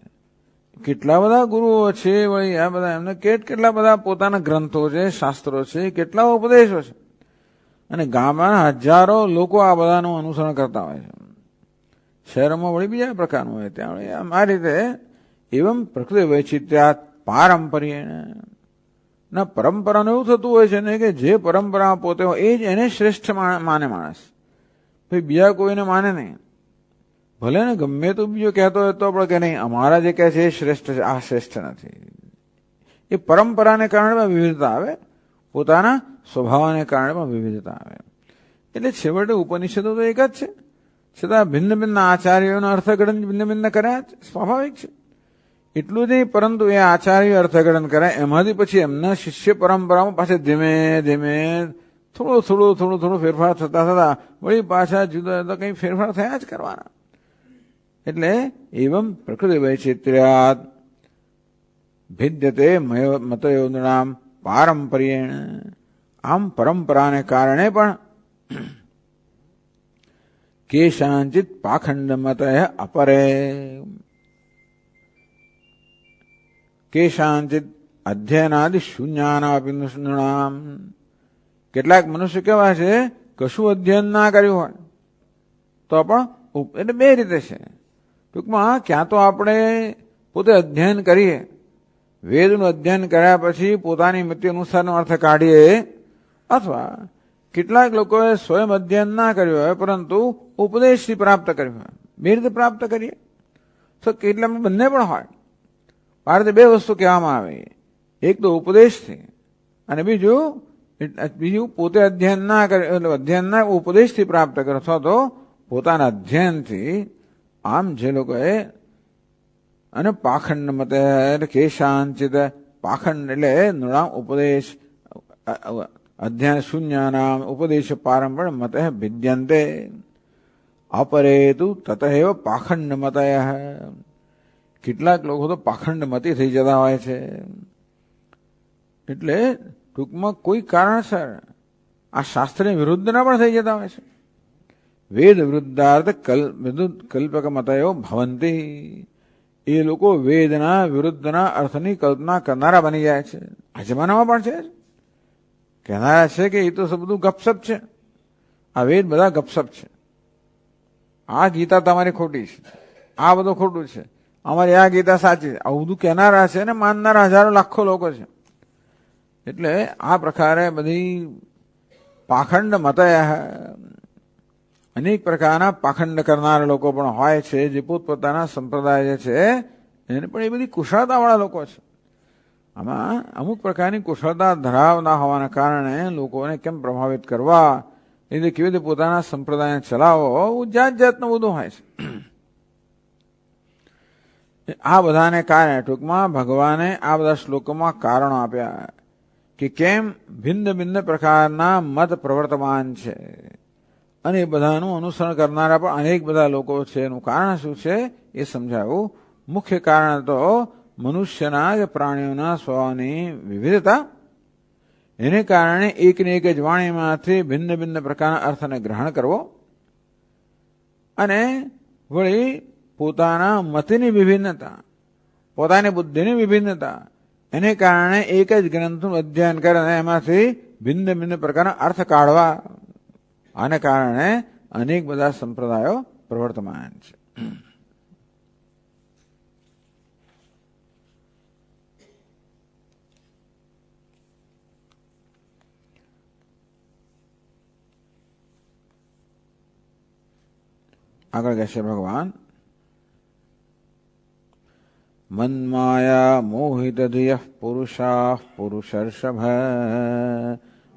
કેટલા બધા ગુરુઓ છે, વળી આ બધા એમને કેટલા બધા પોતાના ગ્રંથો છે, શાસ્ત્રો છે, કેટલા ઉપદેશો છે અને ગામના હજારો લોકો આ બધાનું અનુસરણ કરતા હોય છે. શહેરોમાં વળી બીજા પ્રકારનું હોય. ત્યાં આ રીતે એવં પ્રકૃતિ વૈચિત્ર્યાત પારંપર્યેણ. ના પરંપરાનું એવું થતું હોય છે ને કે જે પરંપરા પોતે હોય એ જ એને શ્રેષ્ઠ માને માણસ, ભાઈ બીજા કોઈને માને નહીં. ભલે ને ગમે તો બીજો કહેતો હોય તો પણ કે નહીં અમારા જે કહે છે એ શ્રેષ્ઠ છે, આ શ્રેષ્ઠ નથી. એ પરંપરાને કારણે પણ વિવિધતા આવે, પોતાના સ્વભાવને કારણે પણ વિવિધતા આવે. એટલે છેવટે ઉપનિષદો તો એક જ છે, છતાં ભિન્ન ભિન્ન આચાર્યોનો અર્થઘટન ભિન્ન ભિન્ન કર્યા સ્વાભાવિક છે. એટલું જ નહીં પરંતુ એ આચાર્ય અર્થઘટન કરે એમાંથી પછી એમના શિષ્ય પરંપરામાં પાછા ધીમે ધીમે થોડું ફેરફાર થતા વળી પાછા જુદા જુદા કંઈ ફેરફાર થયા જ કરવાના. એટલે એવં પ્રકૃતિ વૈચિત્ર્યાદ ભિદ્યતે મતયો નૃણામ પારંપર્યેણ. આમ પરંપરાને કારણે પણ કેશાંચિત પાખંડમતય અપરે કેશાંચિત અધ્યયનાદિ શૂન્યાનામ. કેટલાક મનુષ્ય કેવા છે, કશું અધ્યયન ના કર્યું હોય તો પણ એટલે બે રીતે છે. ટૂંકમાં ક્યાં તો આપણે પોતે અધ્યયન કરીએ, વેદનું અધ્યયન કર્યા પછી પોતાની મતિ અનુસારનો અર્થ કાઢીએ, અથવા કેટલાક લોકોએ સ્વયં અધ્યયન ના કર્યું હોય પરંતુ ઉપદેશથી પ્રાપ્ત કર્યું હોય, બે રીતે પ્રાપ્ત કરીએ તો કેટલામાં બંને પણ હોય. ભારતે બે વસ્તુ કહેવામાં આવે, એક તો ઉપદેશથી અને બીજું પોતે અધ્યયન ના કરે, એટલે અધ્યયનના ઉપદેશથી પ્રાપ્ત કરે અથવા તો પોતાના અધ્યયનથી. આમ જે લોકોએ અને પાખંડ મતે એટલે કેશાંચિત પાખંડ એટલે નૃણામ ઉપદેશ અધ્યયન શૂન્યાનામ ઉપદેશ પારંપર મતે ભિદ્યંતે અપરેતુ તતએવ પાખંડ મતય. કેટલાક લોકો તો પાખંડ મતી થઈ જતા હોય છે. એટલે ટૂંકમાં કોઈ કારણસર આ શાસ્ત્રની વિરુદ્ધના પણ થઈ જતા હોય છે. વેદ વિરુદ્ધાર્થ કલ્પક મતયો ભવંતી. એ લોકો વેદના વિરુદ્ધના અર્થની કલ્પના કરનારા બની જાય છે. આ જમાનામાં પણ છે, કહેનારા છે કે એ તો બધું ગપસપ છે, આ વેદ બધા ગપસપ છે, આ ગીતા તમારી ખોટી છે, આ બધું ખોટું છે, અમારી આ ગીતા સાચી છે, આવું બધું કહેનારા છે ને માનનારા હજારો લાખો લોકો છે. એટલે આ પ્રકારે બધી પાખંડ મતય અનેક પ્રકારના પાખંડ કરનારા લોકો પણ હોય છે, જે પોતપોતાના સંપ્રદાય જે છે એને પણ એ બધી કુશળતાવાળા લોકો છે. આમાં અમુક પ્રકારની કુશળતા ધરાવના હોવાના કારણે લોકોને કેમ પ્રભાવિત કરવા, એટલે કેવી રીતે પોતાના સંપ્રદાયને ચલાવો, જાત જાતનું બધું હોય છે. આ બધાને કારણે ટૂંકમાં ભગવાને આ બધા શ્લોકોમાં કારણો આપ્યા કે કેમ ભિન્ન ભિન્ન પ્રકારના મત પ્રવર્તમાન છે અને એ બધાનું અનુસરણ કરનારા પણ અનેક બધા લોકો છે. એનું કારણ શું છે એ સમજાવું. મુખ્ય કારણ તો મનુષ્યના કે પ્રાણીઓના સ્વભાવની વિવિધતા, એને કારણે એકને એક જ વાણીમાંથી ભિન્ન ભિન્ન પ્રકારના અર્થને ગ્રહણ કરવો, અને વળી પોતાના મતની વિભિન્નતા, પોતાની બુદ્ધિની વિભિન્નતા, એને કારણે એક જ ગ્રંથનું અધ્યયન કરે અને એમાંથી ભિન્ન ભિન્ન પ્રકારના અર્થ કાઢવા. આને કારણે અનેક બધા સંપ્રદાયો પ્રવર્તમાન છે. આગળ કહેશે ભગવાન, મન્માયા મોહિત ધિયઃ પુરુષાઃ પુરુષર્ષભ.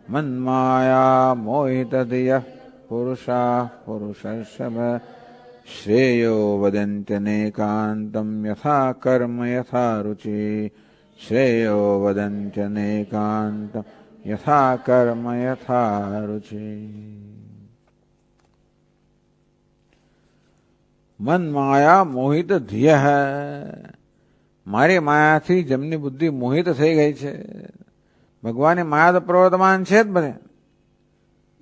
મન્માયા મોહિત ધિયઃ પુરુષાઃ પુરુષર્ષભ. શ્રેયો વદન્ત્યનેકાંતં યથા કર્મ યથા રુચિ. શ્રેયો વદન્ત્યનેકાંતં યથા કર્મ યથા રુચિ. મન માયા મોહિત ધિયઃ. મારી માયાથી જેમની બુદ્ધિ મોહિત થઈ ગઈ છે, ભગવાનની માયા તો પ્રવર્તમાન છે જ બધે.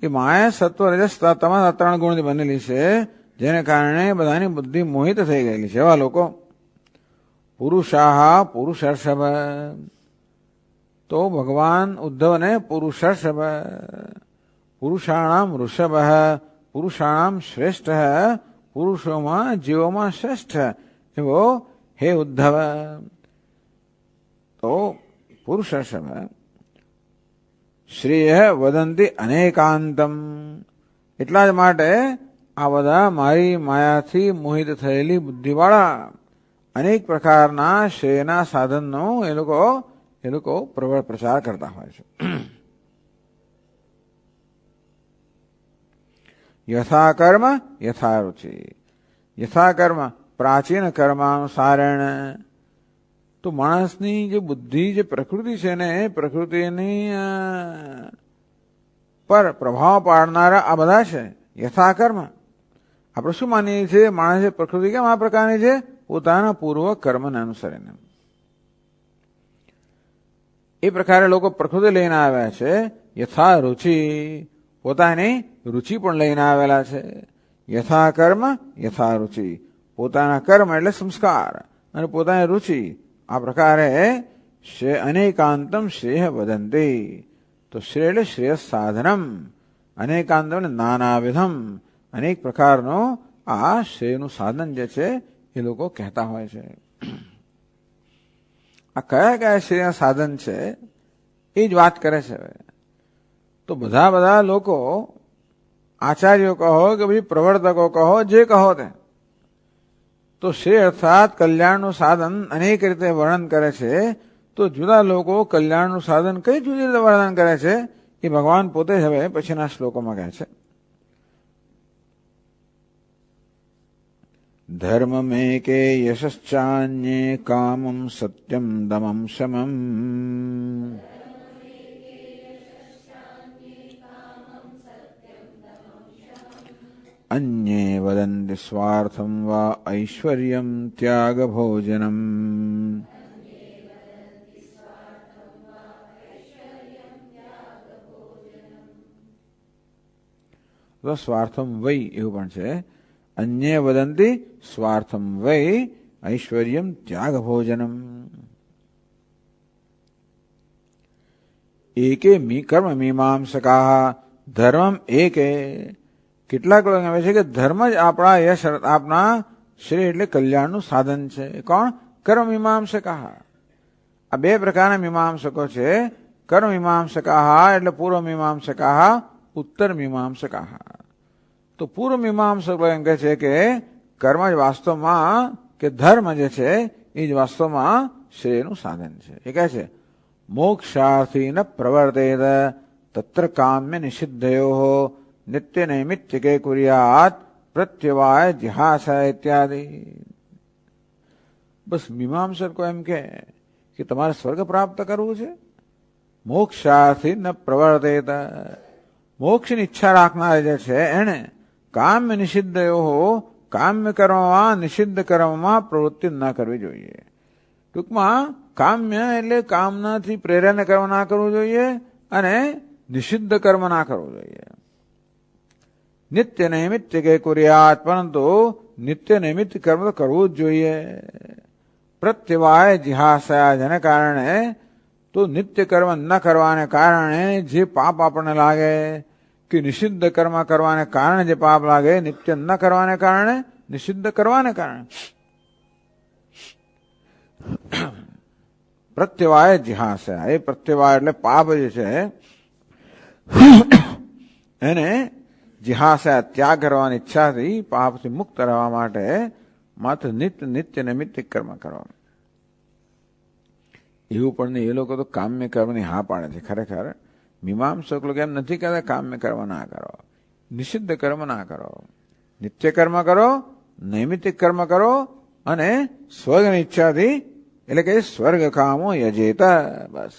એ માયા સત્વ રજસ તમારા 3 ગુણની બનેલી છે, જેને કારણે બધાની બુદ્ધિ મોહિત થઈ ગયેલી છે. એવા લોકો પુરુષાહ પુરુષર્ષભ. તો ભગવાન ઉદ્ધવને પુરુષર્ષભ, પુરુષાણામ ઋષભ, પુરુષાણામ શ્રેષ્ઠ, પુરુષોમાં જીવોમાં શ્રેષ્ઠ એવો હે ઉદ્ધવ. તો પુરુષર્ષભ શ્રેય વદંતી અનેકાંતમ. એટલા જ માટે આ બધા મારી માયાથી મોહિત થયેલી બુદ્ધિવાળા અનેક પ્રકારના શ્રેયના સાધનનો એ લોકો પ્રચાર કરતા હોય છે. યથા કર્મ યથા રુચિ. યથા કર્મ પ્રાચીન કર્માનુસારણ. તો માણસની જે બુદ્ધિ, જે પ્રકૃતિ છે ને, એ પ્રકૃતિની પર પ્રભાવ પાડનારા આ બધા છે યથા કર્મ. આપણે શું માનીએ છીએ, માણસ પ્રકૃતિ કેમ આ પ્રકારની છે, પોતાના પૂર્વ કર્મને અનુસરીને. એ પ્રકારે લોકો પ્રકૃતિ લઈને આવ્યા છે. યથા રુચિ, પોતાની રુચિ પણ લઈને આવેલા છે. યથા કર્મ યથા રુચિ, પોતાના કર્મ એટલે સંસ્કાર અને પોતાની રુચિ આ પ્રકારે અનેકાંતમ શ્રેય વદંતી. તો શ્રેય એટલે શ્રેય સાધનમ, અનેકાંતમ એટલે નાનાવિધમ, અનેક પ્રકારનો આ શ્રેયનું સાધન જે છે એ લોકો કહેતા હોય છે. આ કયા કયા શ્રેય સાધન છે એ જ વાત કરે છે. તો બધા લોકો આચાર્યો કહો કે પછી પ્રવર્તકો કહો, જે કહો તે, તો શ્રેય અર્થાત કલ્યાણનું સાધન અનેક રીતે વર્ણન કરે છે. તો જુદા લોકો કલ્યાણનું સાધન કઈ જુદી રીતે વર્ણન કરે છે એ ભગવાન પોતે જ હવે પછીના શ્લોકોમાં કહે છે. ધર્મમેકે યશશ્ચાન્યે કામમ સત્યમ દમમ શમમ અન્યે વદન્તિ સ્વાર્થમ વા ઐશ્વર્યમ ત્યાગભોજનમ. સ્વાર્થમ વૈ એવું પણ છે. અન્ય વદંતી સ્વાર્થમ વૈ ઐશ્વર્યમ ત્યાગભોજનમ. એકે કર્મ મીમાંસકા ધર્મમ એકે. કેટલાક લોકો કહે છે કે ધર્મ જ આપણા યશ આપના શ્રેય એટલે કલ્યાણનું સાધન છે. કોણ? કર્મ મીમાંસકા. આ બે પ્રકારના મીમાંસકો છે. કર્મ મીમાંસકા એટલે પૂર્વ મીમાંસકા, ઉત્તર મીમાંસકા. તો પૂર્વ મીમાંસકો એમ કહે છે કે કર્મ જ વાસ્તવમાં કે ધર્મ જે છે એ જ વાસ્તવમાં શ્રેયનું સાધન છે. એ કહે છે મોક્ષાર્થી ન પ્રવર્તેત તત્ર કામ્ય નિષિદ્ધયો નિત્ય નૈમિત્તિકે કુર્યાત પ્રત્યવાય જિહાસા ઇત્યાદિ. બસ મીમાંસકો એમ કે તમારે સ્વર્ગ પ્રાપ્ત કરવું છે. મોક્ષાર્થી ન પ્રવર્તેત, મોક્ષની ઈચ્છા રાખનાર જે છે એને કામ્ય નિષિદ્ધયો, કામ્ય કર્મમાં નિષિદ્ધ કર્મમાં પ્રવૃત્તિ ન કરવી જોઈએ. ટૂંકમાં કામ્ય એટલે કામનાથી પ્રેરાને કર્મ ના કરવું જોઈએ અને નિષિદ્ધ કર્મ ના કરવું જોઈએ. નિત્ય નૈમિત્ત કે કુર્યાત, પરંતુ નિત્ય નૈમિત્ત કર્મ તો કરવું જ જોઈએ. પ્રત્યવાય જિહાસા, જેને કારણે તો નિત્ય કર્મ ન કરવાને કારણે જે પાપ આપણને લાગે કે નિષિદ્ધ કર્મ કરવાને કારણે જે પાપ લાગે, નિત્ય ન કરવાને કારણે, નિષિદ્ધ કરવાને કારણે પ્રત્યવાય જિહાસા. એ પ્રત્યવાય એટલે પાપ જે છે એને જિહાસા ત્યાગ કરવાની ઈચ્છાથી પાપથી મુક્ત રહેવા માટે માત્ર નિત્ય નૈમિત્તિક કર્મ કરવા. એવું પણ નહીં, એ લોકો તો કામ્ય કર્મની હા પાડે છે. ખરેખર મીમાંસક લોકો એમ નથી કહેતા કામ્ય કર્મ ના કરો, નિષિદ્ધ કર્મ ના કરો, નિત્ય કર્મ કરો, નૈમિત્તિક કર્મ કરો અને સ્વર્ગની ઈચ્છાથી, એટલે કે સ્વર્ગ કામો યજેત. બસ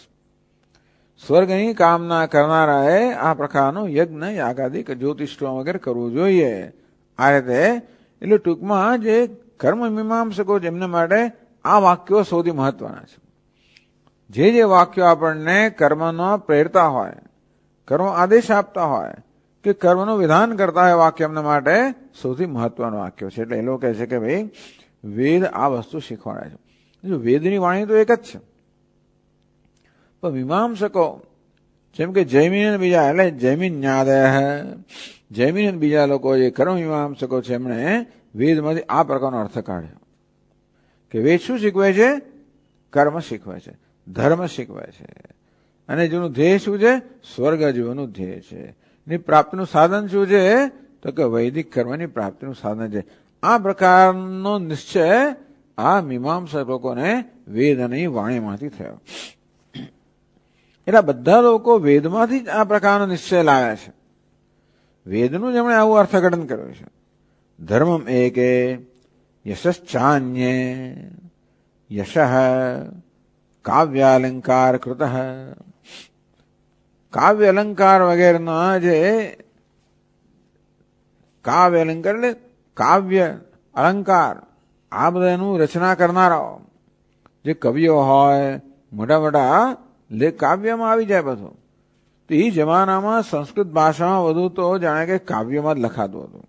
સ્વર્ગની કામના કરનારાએ આ પ્રકારનું યજ્ઞ યાગાદિક જ્યોતિષ્ઠો વગેરે કરવું જોઈએ. આ રીતે એટલે ટૂંકમાં જે કર્મ મીમાંસકો છે એમના માટે આ વાક્યો સૌથી મહત્વના છે. જે વાક્યો આપણને કર્મનો પ્રેરતા હોય, કર્મ આદેશ આપતા હોય કે કર્મનું વિધાન કરતા હોય, વાક્ય એમના માટે સૌથી મહત્વનું વાક્ય છે. એટલે એ લોકો કહે છે કે ભાઈ વેદ આ વસ્તુ શીખવાડે છે. વેદની વાણી તો એક જ છે, પણ મીમાંસકો જેમ કે જૈમિન બીજા, એટલે જૈમિન ન્યાદય, જૈમિન બીજા લોકો જે કર્મ મીમાંસકો છે એમણે વેદમાંથી આ પ્રકારનો અર્થ કાઢ્યો કે વેદ શું શીખવે છે? કર્મ શીખવે છે, ધર્મ શીખવે છે, અને જેનું ધ્યેય શું છે? સ્વર્ગ જીવનનું ધ્યેય છે. એની પ્રાપ્તિનું સાધન શું છે? તો કે વૈદિક કર્મની પ્રાપ્તિનું સાધન છે. આ પ્રકારનો નિશ્ચય આ મીમાંસક લોકોને વેદની વાણીમાંથી થયો. એટલે બધા લોકો વેદમાંથી જ આ પ્રકારનો નિશ્ચય લાવ્યા છે. વેદનું જેમણે આવું અર્થઘટન કર્યું છે. ધર્મમ એકે યશશ્ચાન્યે, યશ કાવ્યાલંકાર કૃત, કાવ્ય અલંકાર વગેરેના જે કાવ્ય અલંકાર એટલે કાવ્ય અલંકાર આ બધાનું રચના કરનારાઓ જે કવિઓ હોય, મોટા મોટા લેખ કાવ્યમાં આવી જાય બધું. તો એ જમાનામાં સંસ્કૃત ભાષામાં વધુ તો જાણે કે કાવ્યમાં જ લખાતું હતું.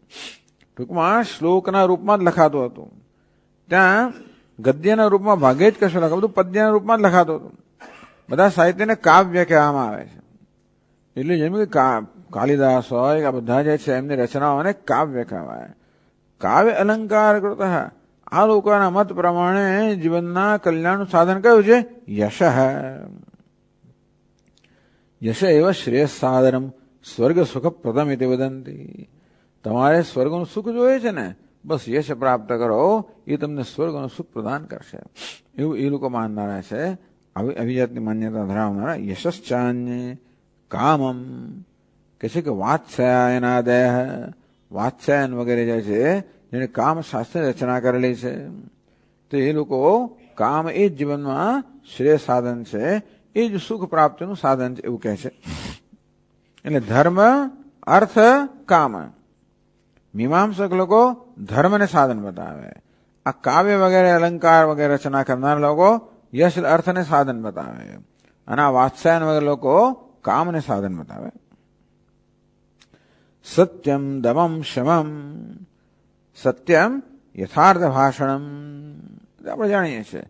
ટૂંકમાં શ્લોકના રૂપમાં જ લખાતું હતું. ત્યાં ગદ્યના રૂપમાં ભાગે જ કશું લખાતું, બધું પદ્યના રૂપમાં જ લખાતું હતું. બધા સાહિત્યને કાવ્ય કહેવામાં આવે છે. એટલે જેમ કે કાલિદાસ હોય આ બધા જે છે એમની રચનાઓને કાવ્ય કહેવાય. કાવ્ય અલંકાર કૃત. આ લોકોના મત પ્રમાણે જીવનના કલ્યાણનું સાધન કયું છે? યશ. યશ એવ શ્રેયસ સાધનમ સ્વર્ગ સુખ પ્રદમ ઇતિ વદંતી. તમારે સ્વર્ગનું સુખ જોઈએ છે ને, બસ યશ પ્રાપ્ત કરો, એ તમને સ્વર્ગનું સુખ પ્રદાન કરશે, એવું એ લોકો માનનારા છે. આવી જાતની માન્યતા ધરાવનારા. યશશ્ચાન્ય કામમ કે છે કે વાત્સ્યાયના દેહ, વાત્સ્યાયન વગેરે જે છે જેને કામ શાસ્ત્ર રચના કરેલી છે, તો એ લોકો કામ એ જ જીવનમાં શ્રેય સાધન છે, એ જ સુખ પ્રાપ્તિનું સાધન છે એવું કહે છે. એટલે ધર્મ, અર્થ, કામ. મીમાંસક લોકો ધર્મને સાધન બતાવે. આ કાવ્ય વગેરે અલંકાર વગેરે રચના કરનાર લોકો યશ અર્થને સાધન બતાવે, અને આ વાત્સ્યાયન વગેરે લોકો કામને સાધન બતાવે. સત્યમ દમમ શમમ. સત્યમ યથાર્થ ભાષણમ. આપણે જાણીએ છીએ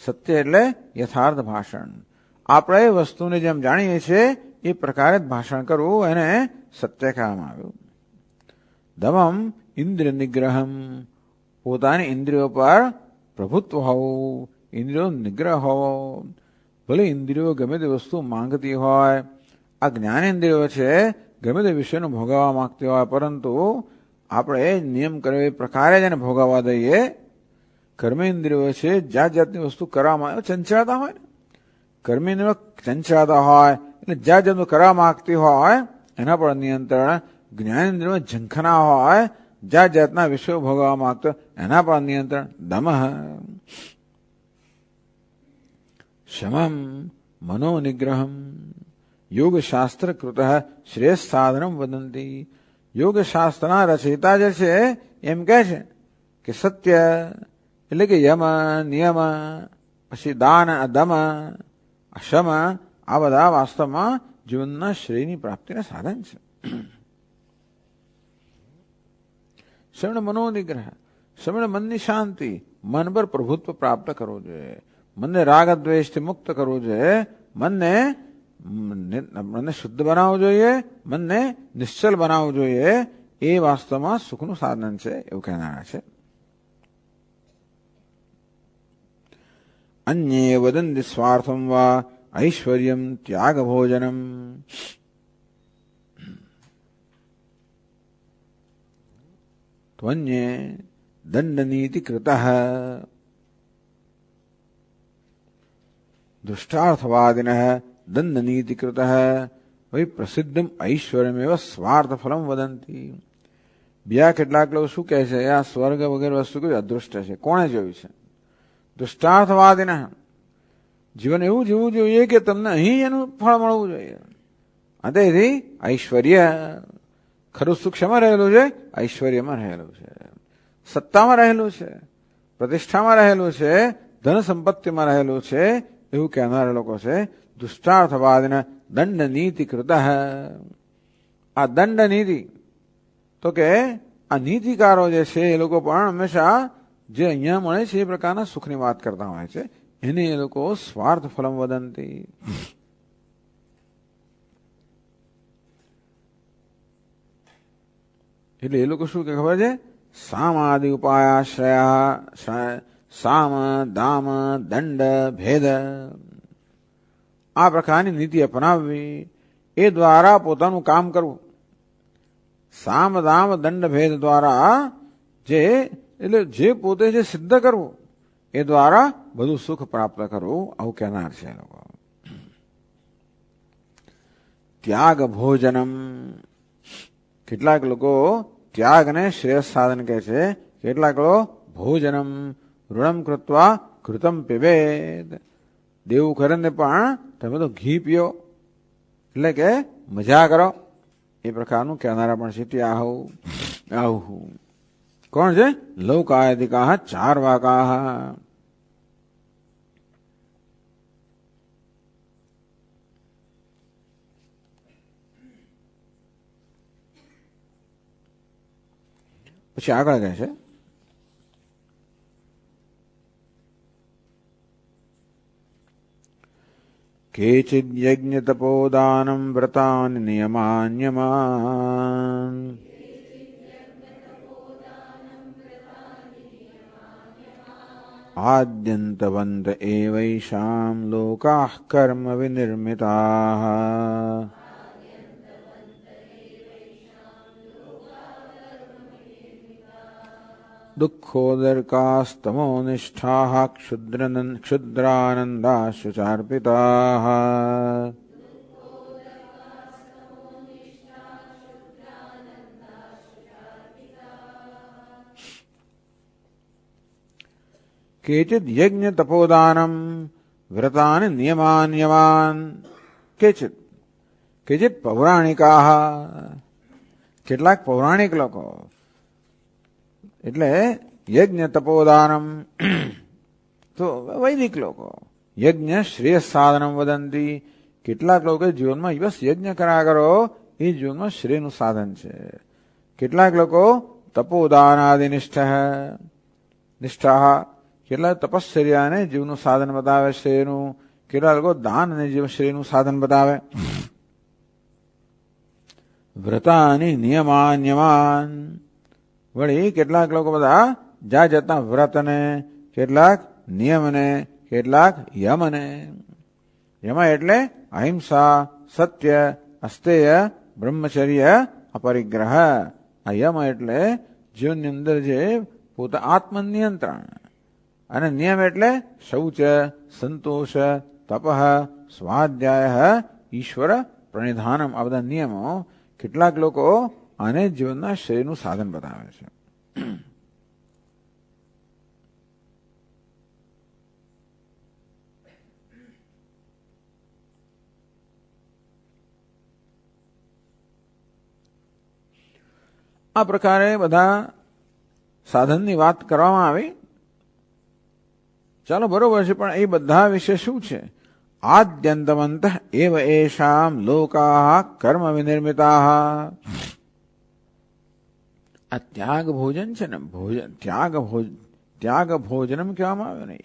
સત્ય એટલે યથાર્થ ભાષણ. આપણે એ વસ્તુને જેમ જાણીએ છીએ એ પ્રકારે જ ભાષણ કરવું એને સત્ય કહેવામાં આવ્યું. દમમ ઇન્દ્રિય નિગ્રહમ. પોતાની ઇન્દ્રિયો પર પ્રભુત્વ હોવું, ઇન્દ્રિયો નિગ્રહ હોવો. ભલે ઇન્દ્રિયો ગમે તે વસ્તુ માંગતી હોય, આ જ્ઞાનેન્દ્રિયો છે ગમે તે વિષયનું ભોગવવા માંગતી હોય, પરંતુ આપણે નિયમ કર્યો એ પ્રકારે જ એને ભોગવવા દઈએ. કર્મેન્દ્રિયો છે જાત જાતની વસ્તુ કરવામાં ચંચળતા હોય ને, કર્મેન્દ્રિયો ચંચળતા હોય એટલે જાત જાતનું કરવા માંગતી હોય એના પર નિયંત્રણ. જ્ઞાનેન્દ્રિયો ઝંખના હોય, જાત જાતના વિષયો ભોગવવા માંગતો એના પર નિયંત્રણ. દમઃ શમમ મનોનિગ્રહમ. યોગશાસ્ત્ર કૃત શ્રેષ્ઠ સાધનમ વદંતી. યોગશાસ્ત્રના રચયિતા જે છે એમ કહે છે કે સત્ય એટલે કે યમ, નિયમ, પછી દાન, દમ, શમ, આ બધા વાસ્તવમાં જીવનના શ્રેયની પ્રાપ્તિના સાધન છે. શ્રવણ મનોનિગ્રહ. શ્રવણ મનની શાંતિ, મન પર પ્રભુત્વ પ્રાપ્ત કરવું જોઈએ, મનને રાગ દ્વેષથી મુક્ત કરવું જોઈએ, મનને શુદ્ધ બનાવવું જોઈએ, મનને નિશ્ચલ બનાવવું જોઈએ. એ વાસ્તવમાં સુખનું સાધન છે એવું કહેનારા છે. અન્યે વદંતિ સ્વાર્થમ વા ઐશ્વર્યમ ત્યાગ ભોજનમ. ત્વન્યે દંડનીતિ કૃતઃ. દુષ્ટાર્થવાદિનઃ દંડનીતિ કૃતઃ વહી પ્રસિદ્ધમ ઐશ્વર્યમેવ સ્વાર્થ ફલમ વદંતી. બીજા કેટલાક લોકો શું કહે છે, આ સ્વર્ગ વગેરે વસ્તુ કોઈ અદૃષ્ટ છે, કોણે જોયું છે? દુષ્ટાર્થવાદિના. જીવન એવું જીવવું જોઈએ કે તમને અહીં એનું ફળ મળવું જોઈએ. તેથી ઐશ્વર્ય, ખરું સુખ શેમાં રહેલું છે? ઐશ્વર્યમાં રહેલું છે, સત્તામાં રહેલું છે, પ્રતિષ્ઠામાં રહેલું છે, ધન સંપત્તિમાં રહેલું છે એવું કહેનારા લોકો છે. દુષ્ટાર્થવાદિને દંડ નીતિ કૃત. આ દંડ નીતિ તો કે આ નીતિકારો જે છે એ લોકો પણ હંમેશા જે અહીંયા મળે છે એ પ્રકારના સુખની વાત કરતા હોય છે, એને એ લોકો સ્વાર્થ ફલમ વદંતી. એટલે એ લોકો શું કે ખબર છે? સામાદિ ઉપાયાશ્રયા, સામ, દામ, દંડ, ભેદ, આ પ્રકારની નીતિ અપનાવવી, એ દ્વારા પોતાનું કામ કરવું. સામ, દામ, દંડ, ભેદ દ્વારા એટલે જે પોતે જે સિદ્ધ કરવું એ દ્વારા બધું સુખ પ્રાપ્ત કરવું, આવું કહેનાર છે લોકો. ત્યાગ ભોજનમ. કેટલાક લોકો ત્યાગને શ્રેષ્ઠ સાધન કહે છે, કેટલાક લોકો ભોજનમ ઋણમ કૃત્વા કૃતમ પીબેદ. દેવું કરે ને પણ તમે તો ઘી પીઓ એટલે કે મજા કરો, એ પ્રકારનું કહેનારા પણ છે. આહુ કોણ છે? લૌકાયધિકા ચાર્વાકા. પછી આગળ કહે છે કેચિદ યજ્ઞ તપોદાનમ વ્રતાન નિયમાન્યમાન આદ્યંતવંત એવૈષામ લોકાઃ કર્મ વિનિર્મિતાઃ દુઃખોદર્કાસ્તમો નિષ્ઠાઃ ક્ષુદ્રાનંદાશુચાર્પિતાઃ કેચિદ યજ્ઞ તપોદાનમ વ્રતાન નિયમાન્યમાન કેચિત પૌરાણિકાઃ કેટલાક પૌરાણિક લોકો એટલે યજ્ઞ તપોદાનમ તો વૈદિક લોકો યજ્ઞ શ્રેયસ સાધનમ વદંતી કેટલાક લોકો જીવનમાં બસ યજ્ઞ કર્યા કરો એ જીવનમાં શ્રેયનું સાધન છે. કેટલાક લોકો તપોદાનાદિ નિષ્ઠા કેટલાક તપશ્ચર્યાને જીવનું સાધન બતાવે શ્રેયનું, કેટલાક લોકો દાન અને જીવ શ્રેયનું સાધન બતાવે. વ્રતાની નિયમાન્યમાન વળી કેટલાક લોકો બધા જા જતા વ્રતને, કેટલાક નિયમને, કેટલાક યમને. યમ એટલે અહિંસા, સત્ય, અસ્તેય, બ્રહ્મચર્ય, અપરિગ્રહ. આ યમ એટલે જીવનની અંદર જે પોતા આત્મનિયંત્રણ, અને નિયમ એટલે શૌચ, સંતોષ, તપ, સ્વાધ્યાય, ઈશ્વર પ્રણિધાનમ. આ બધા નિયમો કેટલાક લોકો આને જીવનના શ્રેયનું સાધન બતાવે છે. આ પ્રકારે બધા સાધનની વાત કરવામાં આવી. ચાલો બરોબર છે, પણ એ બધા વિશે શું છે? આદ્યંતવંત એવ એષામ લોકાઃ કર્મ વિનિર્મિતાઃ. આ ત્યાગ ભોજન છે ને, ત્યાગ ભોજનમ કહેવામાં આવ્યો ને,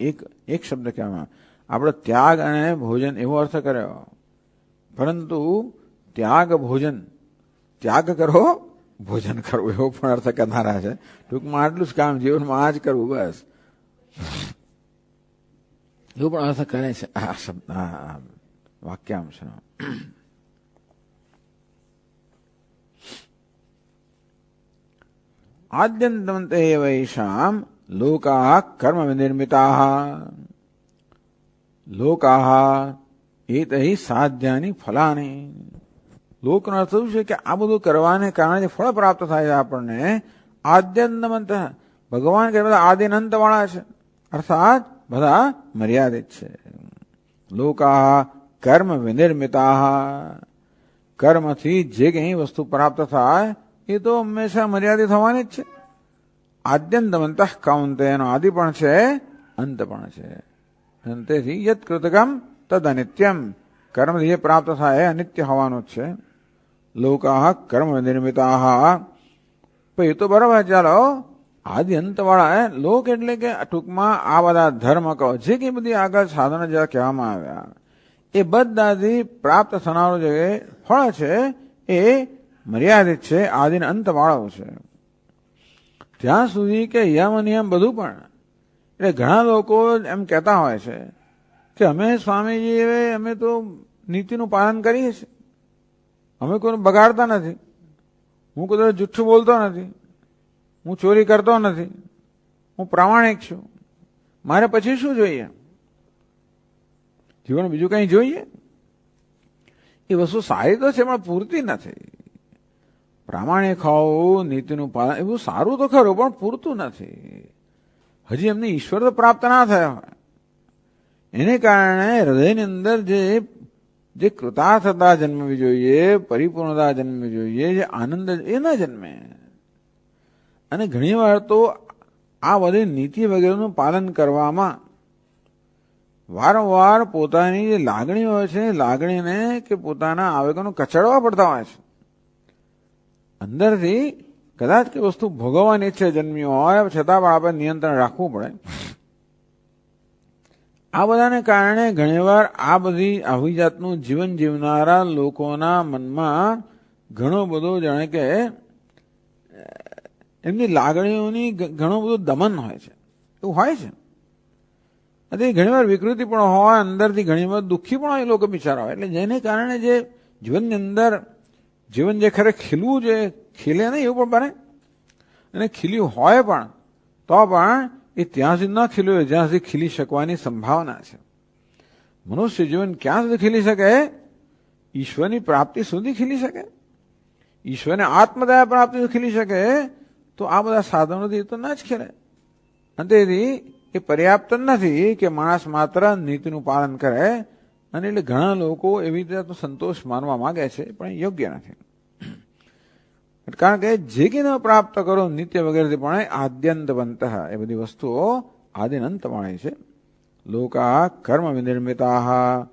એક શબ્દ કહેવામાં આપણે ત્યાગ અને ભોજન એવો અર્થ કર્યો, પરંતુ ત્યાગ ભોજન, ત્યાગ કરો ભોજન કરવું એવો પણ અર્થ કરનારા છે. ટૂંકમાં આટલું જ કામ જીવનમાં આ જ કરવું બસ, એવું પણ અર્થ કરે છે આ શબ્દ, આ વાક્યાંશ. આદ્યંતવંત એવૈષામ લોકાઃ કર્મ વિનિર્મિતાઃ. લોકાઃ એતૈ સાધ્યાની ફલાની. લોકનો અર્થ શું છે કે આ બધું કરવાને કારણે જે ફળ પ્રાપ્ત થાય છે આપણને, આદ્યંતવંત ભગવાન કે બધા આદિનંત વાળા છે, અર્થાત બધા મર્યાદિત છે. લોકાઃ કર્મ વિનિર્મિતાઃ. કર્મથી જે કંઈ વસ્તુ પ્રાપ્ત થાય એ તો હંમેશા મર્યાદિત થવાની જ છે. આદ્યંતવંત કૌંતેયનો આદિ પણ છે, અંત પણ છે. તેથી યત કૃતકમ તદ અનિત્યમ. કર્મથી જે પ્રાપ્ત થાય એ અનિત્ય હોવાનું જ છે. લોકાઃ કર્મ વિનિર્મિતાઃ. એ તો બરાબર, ચાલો આદિ અંતવાળા લોક એટલે કે ટૂંકમાં આ બધા ધર્મ કહો, જે કંઈ બધી આગળ સાધનો જે કહેવામાં આવ્યા એ બધાથી પ્રાપ્ત થનારું જે ફળ છે એ મર્યાદિત છે, આદિને અંતવાળો છે. ત્યાં સુધી કે યમ નિયમ બધું પણ, એટલે ઘણા લોકો એમ કહેતા હોય છે કે અમે સ્વામીજી અમે તો નીતિનું પાલન કરીએ છીએ, અમે કોઈને બગાડતા નથી, હું કોઈ જુઠ્ઠું બોલતો નથી, હું ચોરી કરતો નથી, હું પ્રામાણિક છું, મારે પછી શું જોઈએ? જીવન બીજું કંઈ જોઈએ? એ વસ્તુ સારી તો છે પણ પૂરતી નથી. પ્રામાણિક હોવું, નીતિનું પાલન એવું સારું તો ખરું પણ પૂરતું નથી. હજી એમને ઈશ્વર તો પ્રાપ્ત ના થયા હોય, એને કારણે હૃદયની અંદર જે કૃતાર્થતા જન્મવી જોઈએ, પરિપૂર્ણતા જન્મવી જોઈએ, જે આનંદ એ ન જન્મે. અને ઘણી વાર તો આ બધી નીતિ વગેરેનું પાલન કરવામાં વારંવાર પોતાની જે લાગણી હોય છે, લાગણીને કે પોતાના આવેગોને કચડવા પડતા હોય છે. અંદરથી કદાચ કે વસ્તુ ભોગવવાની ઈચ્છા જન્મી હોય છતાં પણ આપણે નિયંત્રણ રાખવું પડે. આ બધાને કારણે ઘણીવાર આ બધી આવી જાતનું જીવન જીવનારા લોકોના મનમાં ઘણો બધો જાણે કે એમની લાગણીઓની ઘણું બધું દમન હોય છે, એવું હોય છે. અને ઘણીવાર વિકૃતિ પણ હોય, અંદરથી ઘણીવાર દુઃખી પણ હોય લોકો બિચારા હોય. એટલે જેને કારણે જે જીવનની અંદર જીવન જે ખરે ખીલવું જોઈએ ખીલે નહીં એવું પણ બને, અને ખીલ્યું હોય પણ તો પણ એ ત્યાં સુધી ન ખીલ્યું હોય જ્યાં સુધી ખીલી શકવાની સંભાવના છે. મનુષ્ય જીવન ક્યાં સુધી ખીલી શકે? ઈશ્વરની પ્રાપ્તિ સુધી ખીલી શકે, ઈશ્વરને આત્મદયા પ્રાપ્તિ ખીલી શકે. તો આ બધા સાધનોથી તો ના જ ખીલે. અને તેથી એ પર્યાપ્ત નથી કે માણસ માત્ર નીતિનું પાલન કરે. અને એટલે ઘણા લોકો એવી રીતે સંતોષ માનવા માંગે છે, પણ યોગ્ય નથી. કારણ કે જે કે ન પ્રાપ્ત કરો નિત્ય વગેરેથી પણ આદ્યંતવંત, એ બધી વસ્તુઓ આદિનંતવાણી છે. લોકા કર્મ વિનિર્મિતા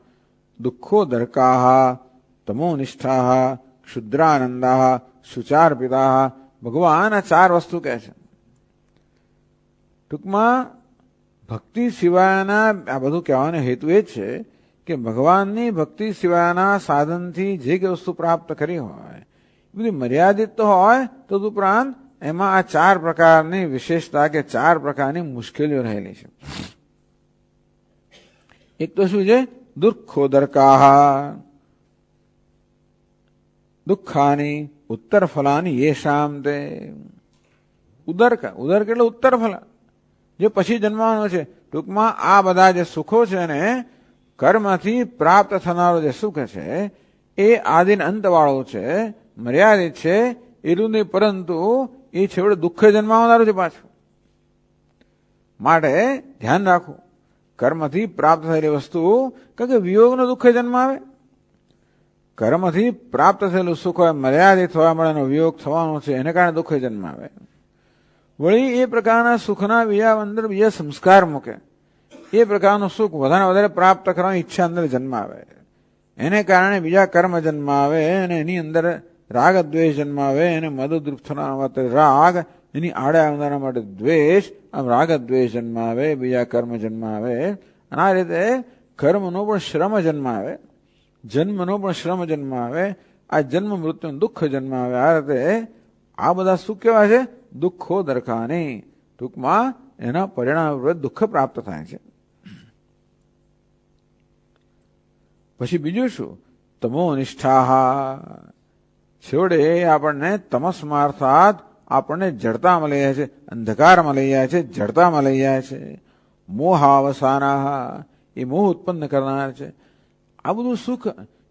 દુઃખોદર્કા તમોનિષ્ઠા ક્ષુદ્રાનંદા શુચાર્પિતા. ભગવાન આ ચાર વસ્તુ કહે છે. ટૂંકમાં ભક્તિ સિવાયના આ બધું કહેવાનો હેતુ એ છે કે ભગવાનની ભક્તિ સિવાયના સાધનથી જે કે વસ્તુ પ્રાપ્ત કરી હોય બધી મર્યાદિત તો હોય, તદુપરાંત એમાં આ ચાર પ્રકારની વિશેષતા કે ચાર પ્રકારની મુશ્કેલીઓ રહેલી છે. એક તો શું છે? દુઃખોદર્કા, દુઃખાની ઉત્તર ફલાની યેષામ તે. ઉદર્ક, ઉદર્ક એટલે ઉત્તર ફલ, જે પછી જન્મવાનો છે. ટૂંકમાં આ બધા જે સુખો છે ને કર્મથી પ્રાપ્ત થનારો જે સુખ છે એ આદિન અંતવાળો છે, મર્યાદિત છે, એટલું નહીં, પરંતુ એ છેવટે દુઃખ જન્માવનારું છે પાછું. માટે ધ્યાન રાખવું, કર્મથી પ્રાપ્ત થયેલી વસ્તુ, કારણ કે વિયોગનો દુઃખ જન્માવે. કર્મથી પ્રાપ્ત થયેલું સુખ હોય, મર્યાદિત હોય, મળે વિયોગ થવાનો છે, એને કારણે દુઃખ જન્માવે. વળી એ પ્રકારના સુખના બીજા અંદર બીજા સંસ્કાર મૂકે, એ પ્રકારનું સુખ વધારે પ્રાપ્ત કરવાની ઈચ્છા અંદર જન્માવે. એને કારણે બીજા કર્મ જન્માવે, અને એની અંદર રાગ દ્વેષ જન્માવે. એને મદદરૂપ થવા માટે રાગ, એની આડે આવનારા માટે દ્વેષ, આમ રાગ દ્વેષ જન્માવે, બીજા કર્મ જન્માવે. અને આ રીતે કર્મનો પણ શ્રમ જન્માવે, જન્મનો પણ શ્રમ જન્માવે, આ જન્મ મૃત્યુ દુઃખ જન્માવે. આ રીતે આ બધા શું કેવા છે? દુઃખો દરખાની. ટૂંકમાં એના પરિણામ દુઃખ પ્રાપ્ત થાય છે. પછી બીજું શું? તમોનિષ્ઠા. છેવડે આપણને તમસમાં અર્થાત આપણને જડતામાં લઈ જાય છે, અંધકારમાં લઈ જાય છે, જડતામાં લઈ જાય છે. મોહાવસાના, એ મોહ ઉત્પન્ન કરનાર છે. આ બધું સુખ,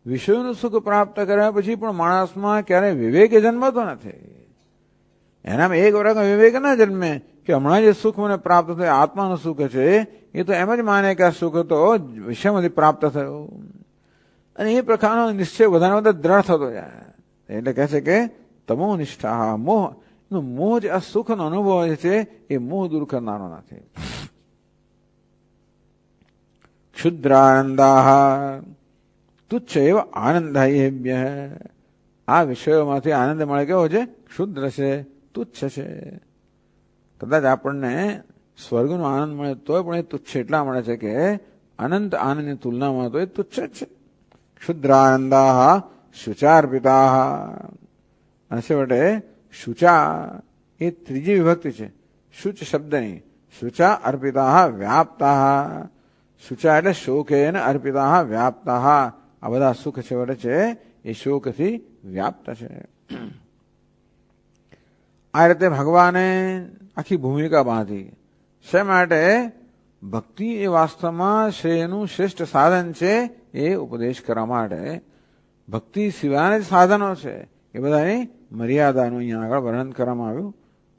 વિષયોનું સુખ પ્રાપ્ત કર્યા પછી પણ માણસમાં ક્યારેય વિવેક જન્મતો નથી. એનામાં એક વર્ષમાં વિવેક ના જન્મે કે હમણાં જે સુખ મને પ્રાપ્ત થયું આત્માનું સુખ છે, એ તો એમ જ માને કે આ સુખ તો વિષયમાંથી પ્રાપ્ત થયું. અને એ પ્રકારનો નિશ્ચય વધારે વધારે દ્રઢ થતો જાય. એટલે કહે છે કે તમોનિષ્ઠા, મોહ, મોહ જે આ સુખનો અનુભવ છે એ મોહ દૂર કરનારો નથી. ક્ષુદ્રાનંદા તુચ્છ એવ આનંદાયેભ્ય. આ વિષયોમાંથી આનંદ મળે કેવો છે? ક્ષુદ્ર છે, તુચ્છ છે. કદાચ આપણને સ્વર્ગનો આનંદ મળે તોય પણ એ તુચ્છ એટલા મળે છે કે અનંત આનંદની તુલનામાં તો એ તુચ્છ જ છે. ક્ષુદ્રાનંદા શુચાર્પિતા. અને છેવટે શુચા એ ત્રીજી વિભક્તિ છે શુચ શબ્દની. શુચા અર્પિતા વ્યાપ્તા. શુચા એટલે શોકેન અર્પિતા વ્યાપ્તા. આ બધા સુખ છેવટે છે એ શોકથી વ્યાપ્ત છે. આ રીતે ભગવાને આખી ભૂમિકા બાંધી. શા માટે? ભક્તિ એ વાસ્તવમાં શ્રેયનું શ્રેષ્ઠ સાધન છે એ ઉપદેશ કરવા માટે. ભક્તિ સિવાયના જ સાધનો છે એ બધાની મર્યાદાનું અહીંયા આગળ વર્ણન કરવામાં આવ્યું.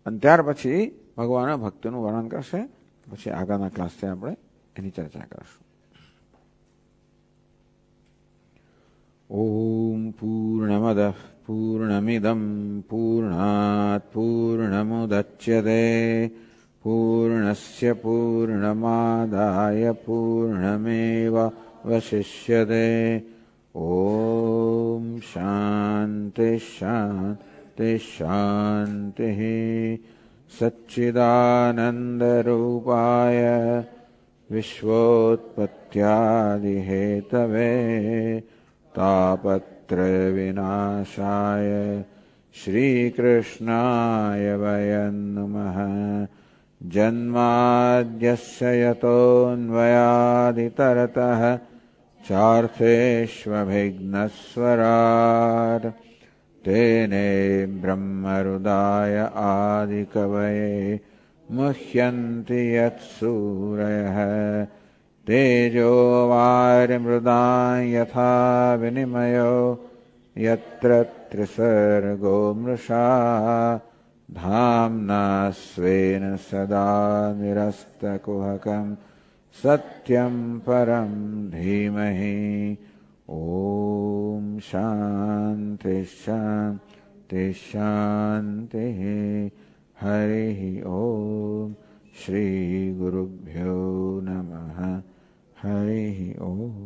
અને ત્યાર પછી ભગવાન ભક્તિનું વર્ણન કરશે. પછી આગળના ક્લાસથી આપણે એની ચર્ચા કરશું. ઓમ પૂર્ણમદ પૂર્ણમિદમ પૂર્ણાત પૂર્ણમુદચ્યતે પૂર્ણસ્ય પૂર્ણમાદાય પૂર્ણમેવાવશિષ્યતે. ઓમ શાંતિ શાંતિ शान्ति शान्तिः। सच्चिदानन्दरूपाय विश्वोत्पत्त्यादिहेतवे तापत्रयविनाशाय श्रीकृष्णाय वयं नमः। जन्माद्यस्य यतोऽन्वयादितरतः चार्थेष्वभिघ्नस्वराट् तेने ब्रह्महृदाय आदिकवये मुह्यन्ति यत्सूरयः। तेजो वारिमृदां यथा विनिमयो यत्र त्रिसर्गो मृषा धाम्ना स्वेन सदा निरस्तकुहकं सत्यं परं धीमहि। ॐ शान्ति शान्ति शान्तिः। हरिः ॐ श्रीगुरुभ्यो नमः। हरिः ॐ।